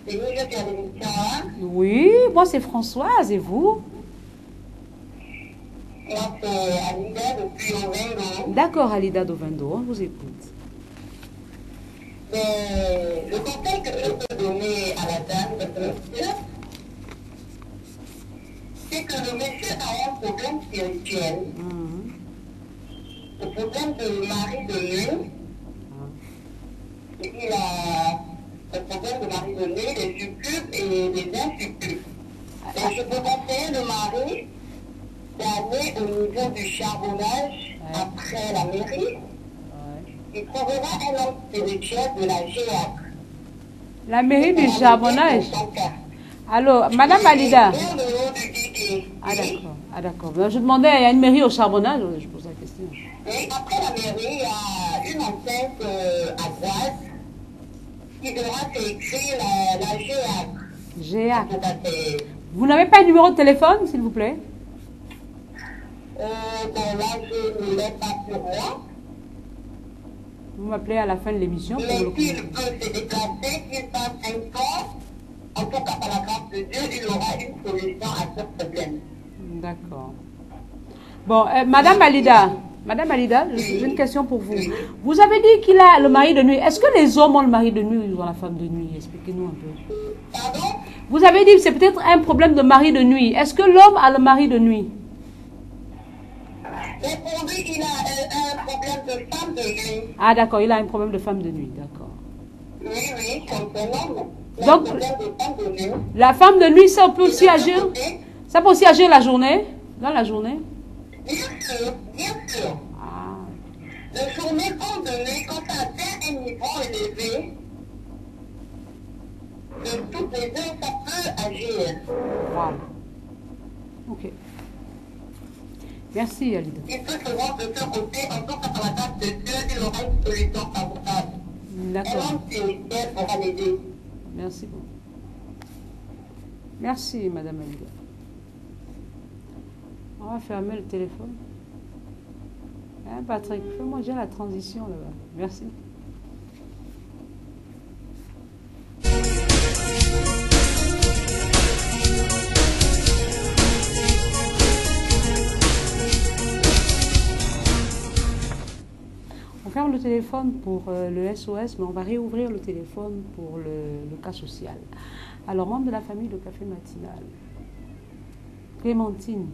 C'est nous, je suis à l'émission, hein? Oui, moi c'est Françoise et vous? Moi, c'est Alida depuis Ovendo. D'accord, Alida Dovendo, on vous écoute. Mais le conseil que je peux donner à la dame de ce monsieur, c'est que le monsieur a un problème spirituel. Le problème de mari de nuit. Il a le problème de mari de nuit, les succubes et les insuccubes. Et je peux conseiller le mari d'aller au niveau du charbonnage après la mairie. Il trouvera un homme spirituel de la GEAC. La mairie du charbonnage. Alors, Madame Alida. Ah d'accord. Je demandais, il y a une mairie au charbonnage, je pose la question. Et après la mairie, il y a une enceinte à droite qui devra s'écrire la GEAC. GEAC. Vous n'avez pas un numéro de téléphone, s'il vous plaît? Bon, là, je ne l'ai pas sur moi. Vous m'appelez à la fin de l'émission. Mais s'il peut se déplacer, qu'il fasse un temps, en tout cas par la grâce de Dieu, il aura une solution à ce problème. D'accord. Bon, Madame Alida, j'ai une question pour vous. Vous avez dit qu'il a le mari de nuit. Est-ce que les hommes ont le mari de nuit ou ils ont la femme de nuit? Expliquez-nous un peu. Pardon? Vous avez dit que c'est peut-être un problème de mari de nuit. Est-ce que l'homme a le mari de nuit? Mais pour lui, il a un problème de femme de nuit. Ah d'accord, il a un problème de femme de nuit, d'accord. Oui, comme son homme. Donc, la femme de nuit, ça peut aussi agir? Ça peut aussi agir la journée? Dans la journée? Bien sûr, bien sûr. Ah. De journée comme de nuit, quand ça atteint un niveau élevé, de toutes les heures, ça peut agir. Wow. Ok. Merci, Alida. Il peut se voir de ce côté, en tout cas par la grâce de Dieu, il aura une solution favorable. D'accord. Un homme spirituel pourra l'aider. Merci beaucoup. Merci, Madame Alida. On va fermer le téléphone. Hein, Patrick, fais-moi déjà la transition là-bas. Merci. On ferme le téléphone pour le SOS, mais on va réouvrir le téléphone pour le cas social. Alors, membre de la famille de Café Matinal, Clémentine,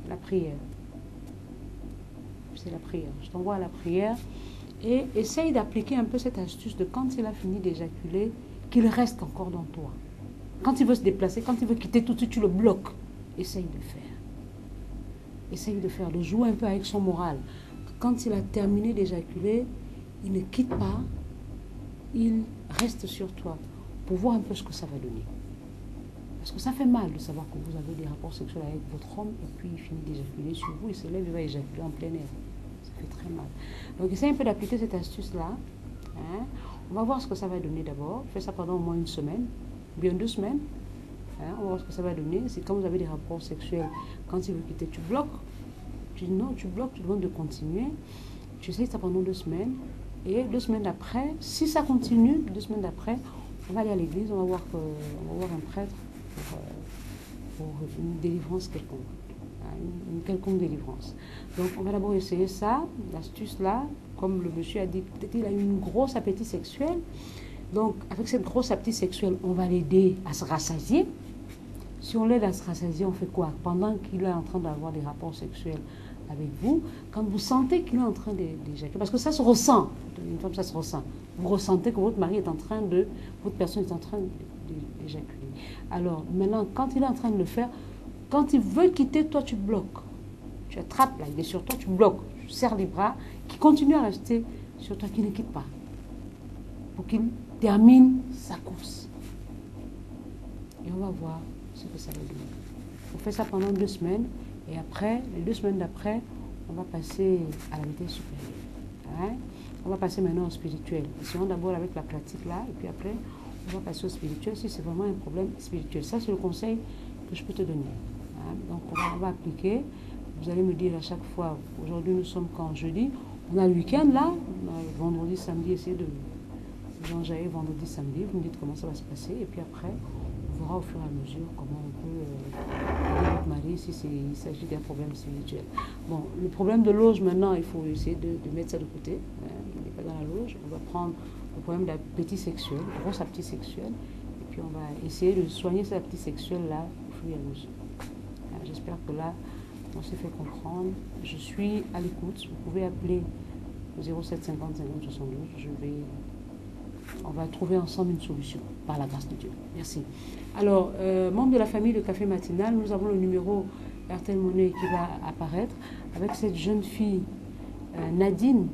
la prière. C'est la prière. Je t'envoie à la prière et essaye d'appliquer un peu cette astuce de quand il a fini d'éjaculer, qu'il reste encore dans toi. Quand il veut se déplacer, quand il veut quitter tout de suite, tu le bloques. Essaye de faire. Essaye de faire, de jouer un peu avec son moral. Quand il a terminé d'éjaculer, il ne quitte pas, il reste sur toi pour voir un peu ce que ça va donner. Parce que ça fait mal de savoir que vous avez des rapports sexuels avec votre homme et puis il finit d'éjaculer sur vous, il se lève et va éjaculer en plein air. Ça fait très mal. Donc essaye un peu d'appliquer cette astuce-là. Hein. On va voir ce que ça va donner d'abord. Fais ça pendant au moins une semaine, bien 2 semaines. Hein. On va voir ce que ça va donner. C'est quand vous avez des rapports sexuels, quand il veut quitter, tu bloques. Tu dis non, tu bloques, tu demandes de continuer. Tu essayes ça pendant 2 semaines. Et 2 semaines après, si ça continue, 2 semaines d'après, on va aller à l'église, on va voir un prêtre pour une délivrance quelconque. Une quelconque délivrance. Donc on va d'abord essayer ça, l'astuce là, comme le monsieur a dit, peut-être qu'il a une grosse appétit sexuel. Donc avec cette grosse appétit sexuel, on va l'aider à se rassasier. Si on l'aide à se rassasier, on fait quoi? Pendant qu'il est en train d'avoir des rapports sexuels avec vous, quand vous sentez qu'il est en train d'éjaculer, parce que ça se ressent, une femme ça se ressent, vous ressentez que votre mari est en train votre personne est en train d'éjaculer. Alors maintenant, quand il est en train de le faire, quand il veut quitter, toi tu bloques. Tu attrapes là, il est sur toi, tu bloques, tu serres les bras, qui continue à rester sur toi, qui ne quitte pas, pour qu'il termine sa course. Et on va voir ce que ça va donner. On fait ça pendant 2 semaines et après, les 2 semaines d'après, on va passer à la vitesse supérieure. Hein? On va passer maintenant au spirituel. Essayons d'abord avec la pratique là, et puis après, on va passer au spirituel si c'est vraiment un problème spirituel. Ça, c'est le conseil que je peux te donner. Hein? Donc, on va appliquer. Vous allez me dire à chaque fois, aujourd'hui nous sommes quand jeudi, on a le week-end là, on a vendredi, samedi, essayez de vous enjailler vendredi, samedi, vous me dites comment ça va se passer, et puis après, on verra au fur et à mesure comment on peut aider votre mari si il s'agit d'un problème spirituel. Bon, le problème de l'auge maintenant, il faut essayer de mettre ça de côté. Hein, il n'est pas dans la loge, on va prendre le problème d'appétit sexuel, gros appétit sexuel, et puis on va essayer de soigner cet appétit sexuel là au fur et à mesure. Hein, j'espère que là, on s'est fait comprendre. Je suis à l'écoute. Vous pouvez appeler au 07 50 50 72. On va trouver ensemble une solution, par la grâce de Dieu. Merci. Alors, membres de la famille de Café Matinal, nous avons le numéro RTL Monnaie qui va apparaître avec cette jeune fille, Nadine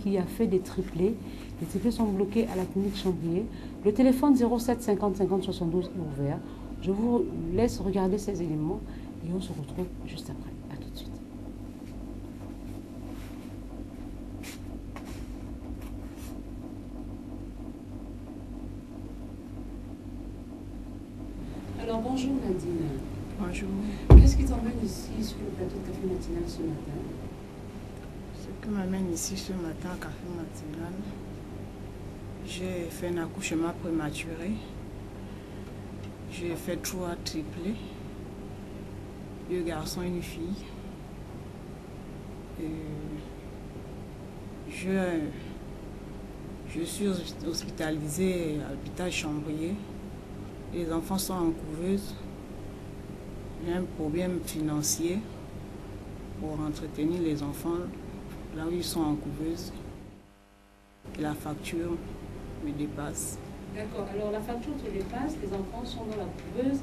qui a fait des triplés. Les triplés sont bloqués à la clinique Chambrier. Le téléphone 07 50 50 72 est ouvert. Je vous laisse regarder ces éléments. Et on se retrouve juste après. À tout de suite. Alors bonjour Nadine. Bonjour. Qu'est-ce qui t'emmène ici sur le plateau de Café Matinal ce matin? Ce qui m'amène ici ce matin à Café Matinal, j'ai fait un accouchement prématuré. J'ai fait 3 triplés. 2 garçons et une fille. Je suis hospitalisée à l'hôpital Chambrier. Les enfants sont en couveuse. J'ai un problème financier pour entretenir les enfants là où ils sont en couveuse. Et la facture me dépasse. D'accord, alors la facture te dépasse, les enfants sont dans la couveuse.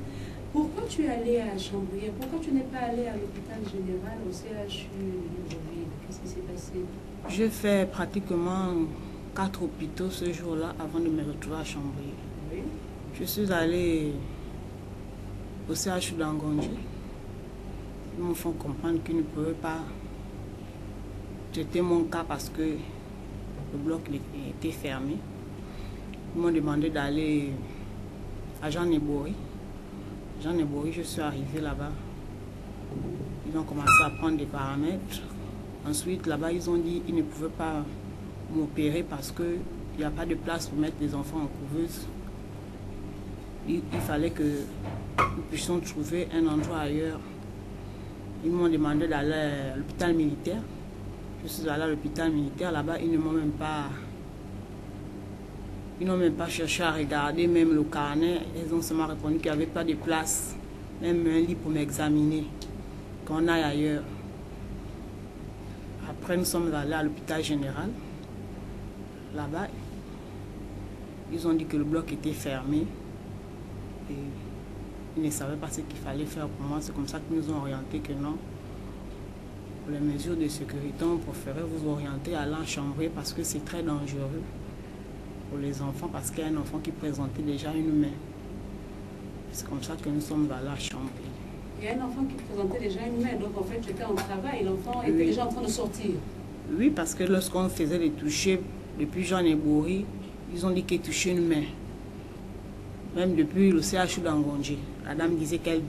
Pourquoi tu es allé à Chambrier? Pourquoi tu n'es pas allé à l'hôpital général, au CHU de Libreville? Qu'est-ce qui s'est passé? J'ai fait pratiquement 4 hôpitaux ce jour-là avant de me retrouver à Chambrier. Oui. Je suis allée au CHU d'Angondji. Ils me font comprendre qu'ils ne pouvaient pas traiter mon cas parce que le bloc était fermé. Ils m'ont demandé d'aller à Jean Nebori. Jean Nebori, je suis arrivée là-bas. Ils ont commencé à prendre des paramètres. Ensuite, là-bas, ils ont dit qu'ils ne pouvaient pas m'opérer parce qu'il n'y a pas de place pour mettre les enfants en couveuse. Il fallait que nous puissions trouver un endroit ailleurs. Ils m'ont demandé d'aller à l'hôpital militaire. Je suis allée à l'hôpital militaire. Là-bas, ils ne m'ont même pas... Ils n'ont même pas cherché à regarder même le carnet. Ils ont seulement répondu qu'il n'y avait pas de place, même un lit pour m'examiner, qu'on aille ailleurs. Après, nous sommes allés à l'hôpital général. Là-bas, ils ont dit que le bloc était fermé. Et ils ne savaient pas ce qu'il fallait faire pour moi. C'est comme ça qu'ils nous ont orienté que non. Pour les mesures de sécurité, on préférait vous orienter à l'Enchambré parce que c'est très dangereux pour les enfants, parce qu'il y a un enfant qui présentait déjà une main. C'est comme ça que nous sommes allés à Chambrier. Il y a un enfant qui présentait déjà une main, donc en fait j'étais en travail, l'enfant était déjà en train de sortir. Oui, parce que lorsqu'on faisait les toucher, depuis Jean Nebori, ils ont dit qu'il touchait une main. Même depuis le CHU d'Angondji, la dame disait qu'elle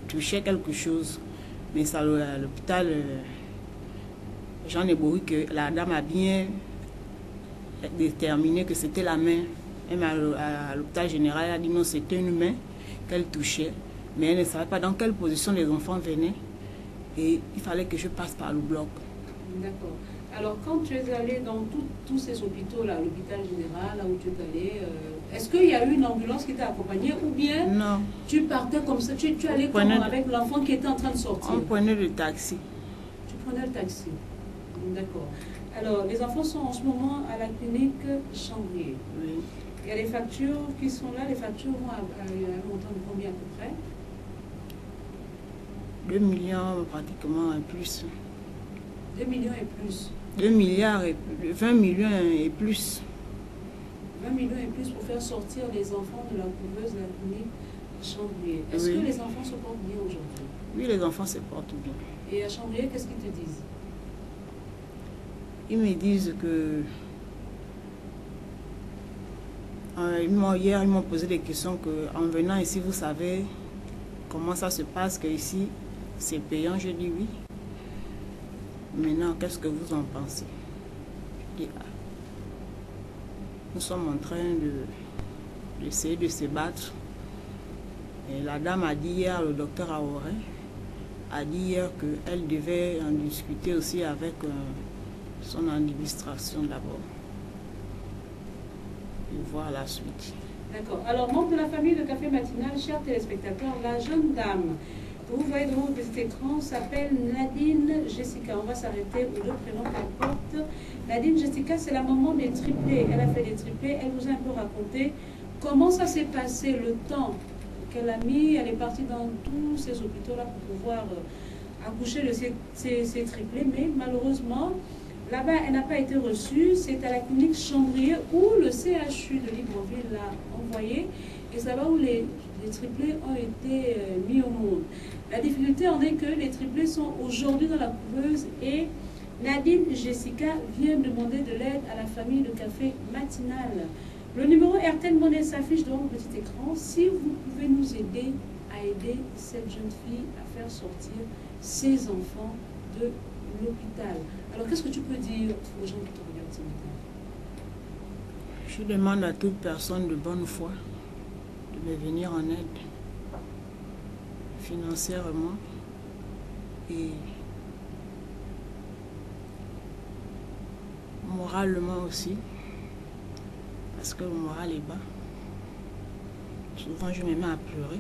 touchait quelque chose. Mais c'est à l'hôpital Jean Nebori que la dame a bien déterminé que c'était la main. Même à l'hôpital général, elle a dit non, c'était une main qu'elle touchait. Mais elle ne savait pas dans quelle position les enfants venaient. Et il fallait que je passe par le bloc. D'accord. Alors, quand tu es allé dans tous ces hôpitaux-là, l'hôpital général, là où tu es allé, est-ce qu'il y a eu une ambulance qui t'a accompagné ou bien non, tu partais comme ça, tu allais comment, avec l'enfant qui était en train de sortir? On prenait le taxi. Tu prenais le taxi. D'accord. Alors, les enfants sont en ce moment à la clinique Chambrier. Oui. Il y a des factures qui sont là. Les factures vont à un montant de combien à peu près? 2 millions pratiquement et plus. 2 millions et plus. 2 milliards et 20 millions et plus. 20 millions et plus pour faire sortir les enfants de la couveuse de la clinique Chambrier. Est-ce Oui. que les enfants se portent bien aujourd'hui? Oui, les enfants se portent bien. Et à Chambrier, qu'est-ce qu'ils te disent? Ils me disent que Hier, ils m'ont posé des questions que, en venant ici, vous savez comment ça se passe, que ici, c'est payant. Je dis oui. Maintenant, qu'est-ce que vous en pensez? Je dis, nous sommes en train d'essayer de se battre. Et la dame a dit hier, le docteur Aoré, a dit hier qu'elle devait en discuter aussi avec son administration d'abord. Et voir la suite. D'accord. Alors, membre de la famille de Café Matinal, chers téléspectateurs, la jeune dame que vous voyez devant votre petit écran s'appelle Nadine Jessica. On va s'arrêter aux deux prénoms qu'importe. Nadine Jessica, c'est la maman des triplés. Elle a fait des triplés. Elle vous a un peu raconté comment ça s'est passé, le temps qu'elle a mis. Elle est partie dans tous ces hôpitaux-là pour pouvoir accoucher de ces triplés. Mais malheureusement, là-bas, elle n'a pas été reçue. C'est à la clinique Chambrier où le CHU de Libreville l'a envoyée. Et c'est là où les triplés ont été mis au monde. La difficulté en est que les triplés sont aujourd'hui dans la couveuse et Nadine Jessica vient demander de l'aide à la famille de Café Matinal. Le numéro RTL Monnaie s'affiche devant le petit écran. Si vous pouvez nous aider à aider cette jeune fille à faire sortir ses enfants de l'hôpital. Alors, qu'est-ce que tu peux dire aux gens qui te regardent ce matin? Je demande à toute personne de bonne foi de me venir en aide financièrement et moralement aussi, parce que le moral est bas. Souvent, je me mets à pleurer.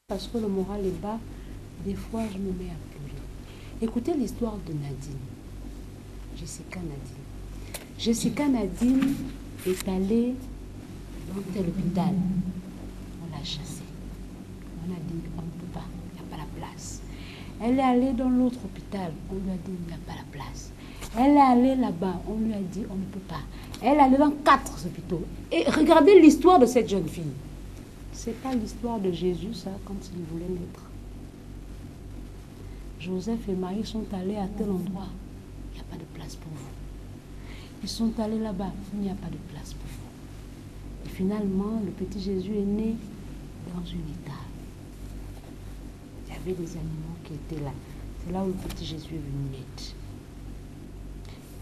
Parce que le moral est bas, des fois je me mets à pleurer. Écoutez l'histoire de Nadine. Jessica Nadine. Jessica Nadine est allée dans tel hôpital. On l'a chassée. On a dit on ne peut pas, il n'y a pas la place. Elle est allée dans l'autre hôpital. On lui a dit il n'y a pas la place. Elle est allée là-bas. On lui a dit on ne peut pas. Elle est allée dans 4 hôpitaux. Et regardez l'histoire de cette jeune fille. Ce n'est pas l'histoire de Jésus, ça, quand il voulait naître. Joseph et Marie sont allés à tel endroit. Il n'y a pas de place pour vous. Ils sont allés là-bas. Il n'y a pas de place pour vous. Et finalement, le petit Jésus est né dans une étable. Il y avait des animaux qui étaient là. C'est là où le petit Jésus est venu naître.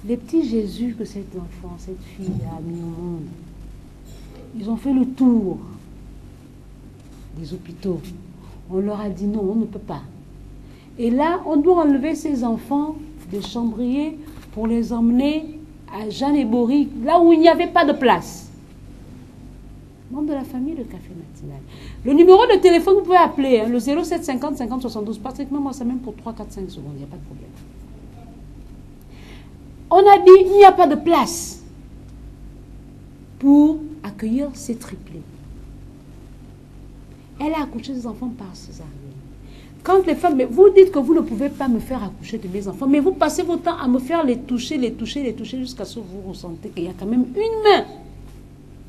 Les petits Jésus que cet enfant, cette fille a mis au monde, ils ont fait le tour des hôpitaux. On leur a dit non, on ne peut pas. Et là, on doit enlever ces enfants de Chambrier pour les emmener à Jeanne et Bory, là où il n'y avait pas de place. Membre de la famille de Café Matinal. Le numéro de téléphone, vous pouvez appeler, hein, le 07 50 50 72. Pratiquement, moi, c'est même pour 3, 4, 5 secondes, il n'y a pas de problème. On a dit, il n'y a pas de place pour accueillir ces triplés. Elle a accouché des enfants par césarienne. Quand les femmes, vous dites que vous ne pouvez pas me faire accoucher de mes enfants, mais vous passez votre temps à me faire les toucher, jusqu'à ce que vous ressentez qu'il y a quand même une main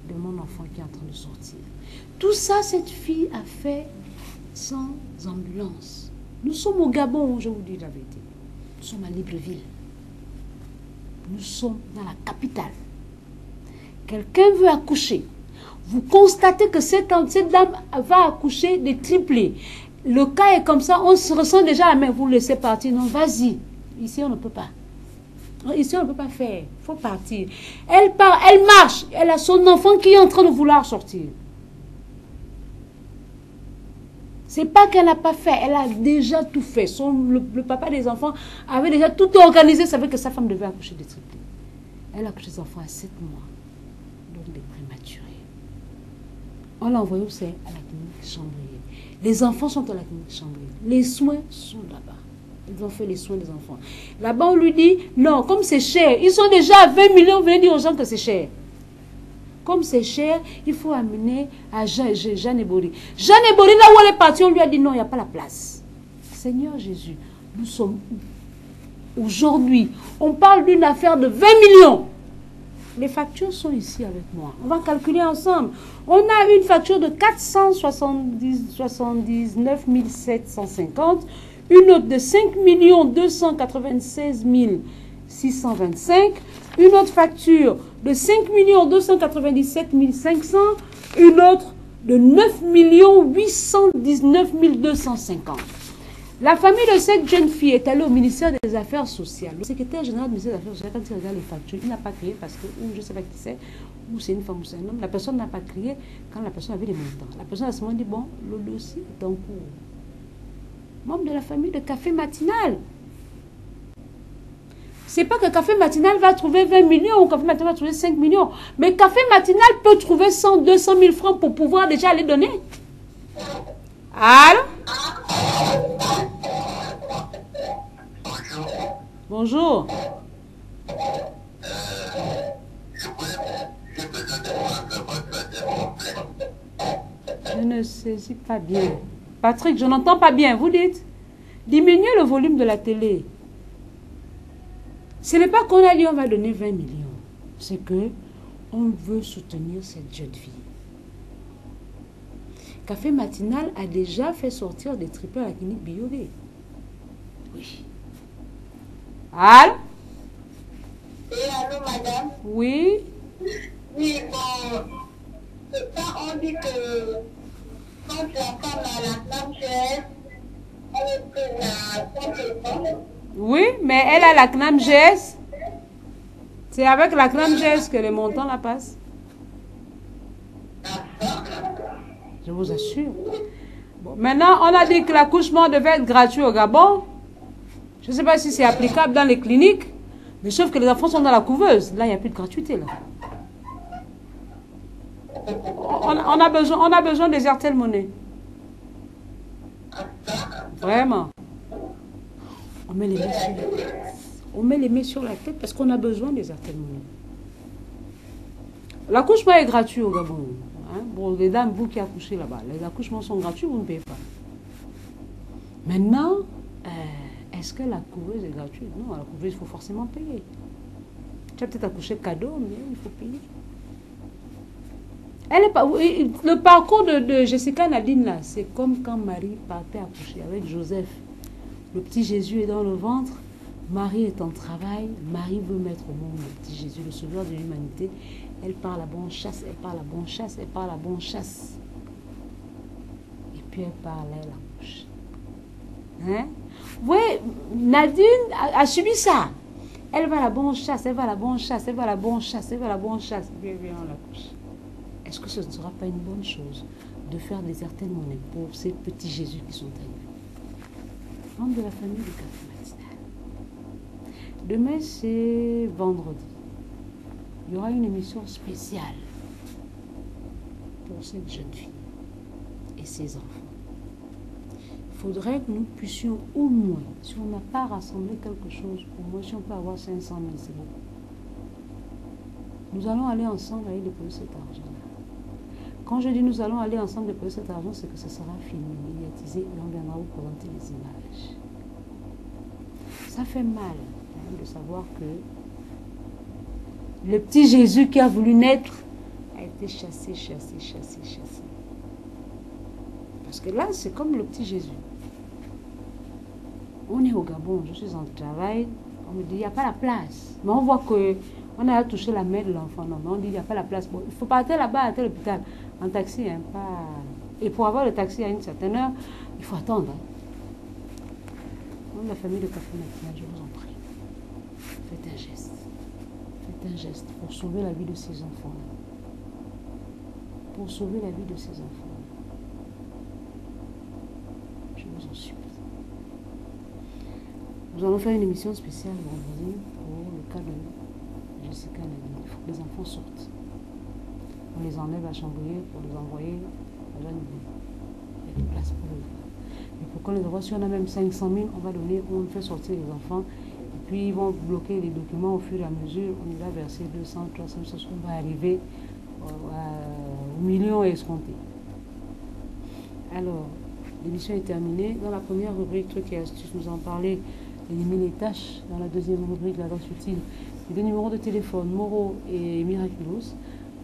de mon enfant qui est en train de sortir. Tout ça, cette fille a fait sans ambulance. Nous sommes au Gabon, je vous dis la vérité. Nous sommes à Libreville. Nous sommes dans la capitale. Quelqu'un veut accoucher. Vous constatez que cette dame va accoucher des triplés. Le cas est comme ça, on se ressent déjà la main, vous laissez partir. Non, vas-y. Ici, on ne peut pas. Ici, on ne peut pas faire. Il faut partir. Elle part, elle marche. Elle a son enfant qui est en train de vouloir sortir. C'est pas qu'elle n'a pas fait, elle a déjà tout fait. Le papa des enfants avait déjà tout organisé, savait que sa femme devait accoucher des triplés. Elle a accouché des enfants à 7 mois, donc des prématurés. On l'a envoyé où c'est? À la clinique Chambrier. Les enfants sont à la clinique Chambrier. Les soins sont là-bas. Ils ont fait les soins des enfants. Là-bas, on lui dit, non, comme c'est cher, ils sont déjà à 20 millions, vous venez dire aux gens que c'est cher. Comme c'est cher, il faut amener à Jeanne et Bory. Jeanne et Bory, là où elle est partie, on lui a dit non, il n'y a pas la place. Seigneur Jésus, nous sommes où? Aujourd'hui, on parle d'une affaire de 20 millions. Les factures sont ici avec moi. On va calculer ensemble. On a une facture de 479 750, une autre de 5 296 625, une autre facture de 5 297 500, une autre de 9 819 250. La famille de cette jeune fille est allée au ministère des Affaires sociales. Le secrétaire général du ministère des Affaires sociales, quand il regarde les factures, il n'a pas crié parce que, ou je ne sais pas qui c'est, ou c'est une femme ou c'est un homme. La personne n'a pas crié quand la personne avait les montants. La personne à ce moment dit, bon, le dossier est en cours. Membre de la famille de Café Matinal. C'est pas que Café Matinal va trouver 20 millions ou Café Matinal va trouver 5 millions. Mais Café Matinal peut trouver 100, 200 000 francs pour pouvoir déjà les donner. Allô? Bonjour. Je ne saisis pas bien. Patrick, je n'entends pas bien. Vous dites, diminuez le volume de la télé. Ce n'est pas qu'on a dit on va donner 20 millions. C'est que on veut soutenir cette jeune fille. Café Matinal a déjà fait sortir des triplés à la clinique Bioré. Oui. Allô? Et allô, madame? Oui. Oui, bon, c'est ça, on dit que quand la femme a la planchette, elle peut la compétence. Oui, mais elle a la CNAM GS. C'est avec la CNAM GS que les montants la passent. Je vous assure. Bon, maintenant, on a dit que l'accouchement devait être gratuit au Gabon. Je ne sais pas si c'est applicable dans les cliniques. Mais sauf que les enfants sont dans la couveuse. Là, il n'y a plus de gratuité. Là. On a besoin des RTL Monnaie. Vraiment. On met les mains sur la tête. On met les mains sur la tête parce qu'on a besoin des RTL Monnaie. L'accouchement est gratuit au Gabon. Hein? Bon, les dames, vous qui accouchez là-bas, les accouchements sont gratuits, vous ne payez pas. Maintenant, est-ce que la couveuse est gratuite? Non, la couveuse, il faut forcément payer. Tu as peut-être accouché cadeau, mais il faut payer. Elle est pas, le parcours de Jessica Nadine, là, c'est comme quand Marie partait accoucher avec Joseph. Le petit Jésus est dans le ventre, Marie est en travail, Marie veut mettre au monde le petit Jésus, le sauveur de l'humanité. Elle part à la bonne chasse, elle part à la bonne chasse, elle part à la bonne chasse. Et puis elle part là, elle accouche. Hein? Oui, Nadine a subi ça. Elle va à la bonne chasse, elle va à la bonne chasse, elle va à la bonne chasse, elle va à la bonne chasse. Bien, on l'accouche. Est-ce que ce ne sera pas une bonne chose de faire des certaines monnaies pour ces petits Jésus qui sont arrivés? Membre de la famille du Café Matinal. Demain, c'est vendredi. Il y aura une émission spéciale pour cette jeune fille et ses enfants. Il faudrait que nous puissions au moins, si on n'a pas rassemblé quelque chose, au moins si on peut avoir 500 000, c'est bon. Nous allons aller ensemble aller déposer cet argent-là. Quand je dis nous allons aller ensemble déposer cet argent, c'est que ce sera filmé, médiatisé et on viendra vous présenter les images. Ça fait mal hein, de savoir que le petit Jésus qui a voulu naître a été chassé. Parce que là, c'est comme le petit Jésus. On est au Gabon, je suis en travail, on me dit, il n'y a pas la place. Mais on voit qu'on a touché la main de l'enfant. Non, on dit, il n'y a pas la place. Bon, il faut partir là-bas à tel hôpital, en taxi. Hein, pas... Et pour avoir le taxi à une certaine heure, il faut attendre. Hein. La famille de Café Matinal, je vous en prie. Faites un geste. Faites un geste pour sauver la vie de ces enfants. Pour sauver la vie de ces enfants. Je vous en supplie. Nous allons faire une émission spéciale vendredi pour le cas de Jessica Nadine. Il faut que les enfants sortent. On les enlève à Chambouillet pour les envoyer à Jeanne-Ville. Il y a des places pour eux. Mais pour qu'on les envoie, si on a même 500 000, on va donner, on fait sortir les enfants. Et puis ils vont bloquer les documents au fur et à mesure. On les a versé 200, 300, ça on va arriver au million escompté. Alors, l'émission est terminée. Dans la première rubrique, trucs et astuces, nous en parlé d'éliminer les tâches. Dans la deuxième rubrique, la danse utile, des numéros de téléphone, Moreau et Miraculous.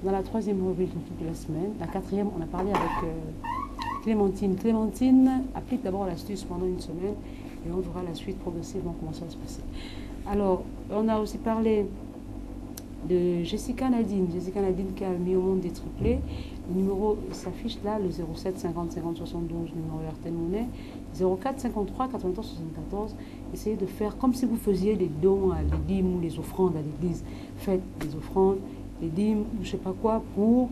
Dans la troisième rubrique, le truc de la semaine. La quatrième, on a parlé avec Clémentine. Clémentine applique d'abord l'astuce pendant une semaine et on verra la suite progressivement comment ça va se passer. Alors, on a aussi parlé de Jessica Nadine. Jessica Nadine qui a mis au monde des triplés. Le numéro s'affiche là, le 07 50 50 72, numéro RTL Monnaie. 04 53 94 74. Essayez de faire comme si vous faisiez des dons, les dîmes ou les offrandes à l'église. Faites des offrandes, des dîmes ou je sais pas quoi pour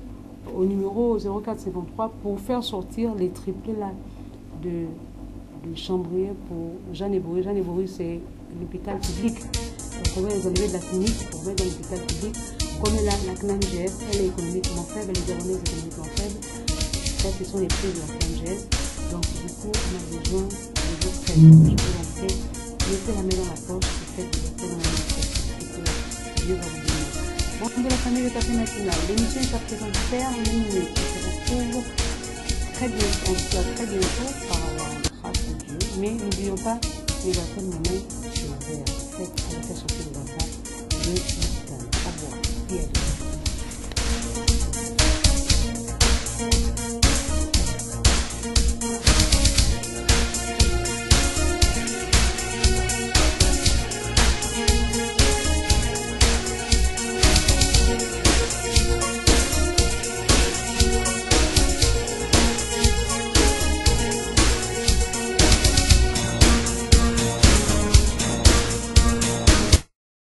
au numéro 04 53 pour faire sortir les triplés là de Chambrier pour Jeanne Ebory. Jeanne Ebory, c'est l'hôpital public. On pourrait les enlever de la clinique pour mettre dans l'hôpital public. Comme la CNAMGS, elle est économiquement faible, les Irlandaises économiquement faibles. Ça, ce sont les prix de la CNAMGS. Donc, du coup, on a besoin de votre aide. Je vous en prie, mettez la main dans la poche et faites des appels dans la poche. Dieu va vous bénir. Bonjour de la famille de Café Matinal. L'émission est à présent terminée. On se retrouve très bientôt, très bientôt par la grâce de Dieu. Mais n'oublions pas les appels monnaie sur le verre. Faites sortir les enfants de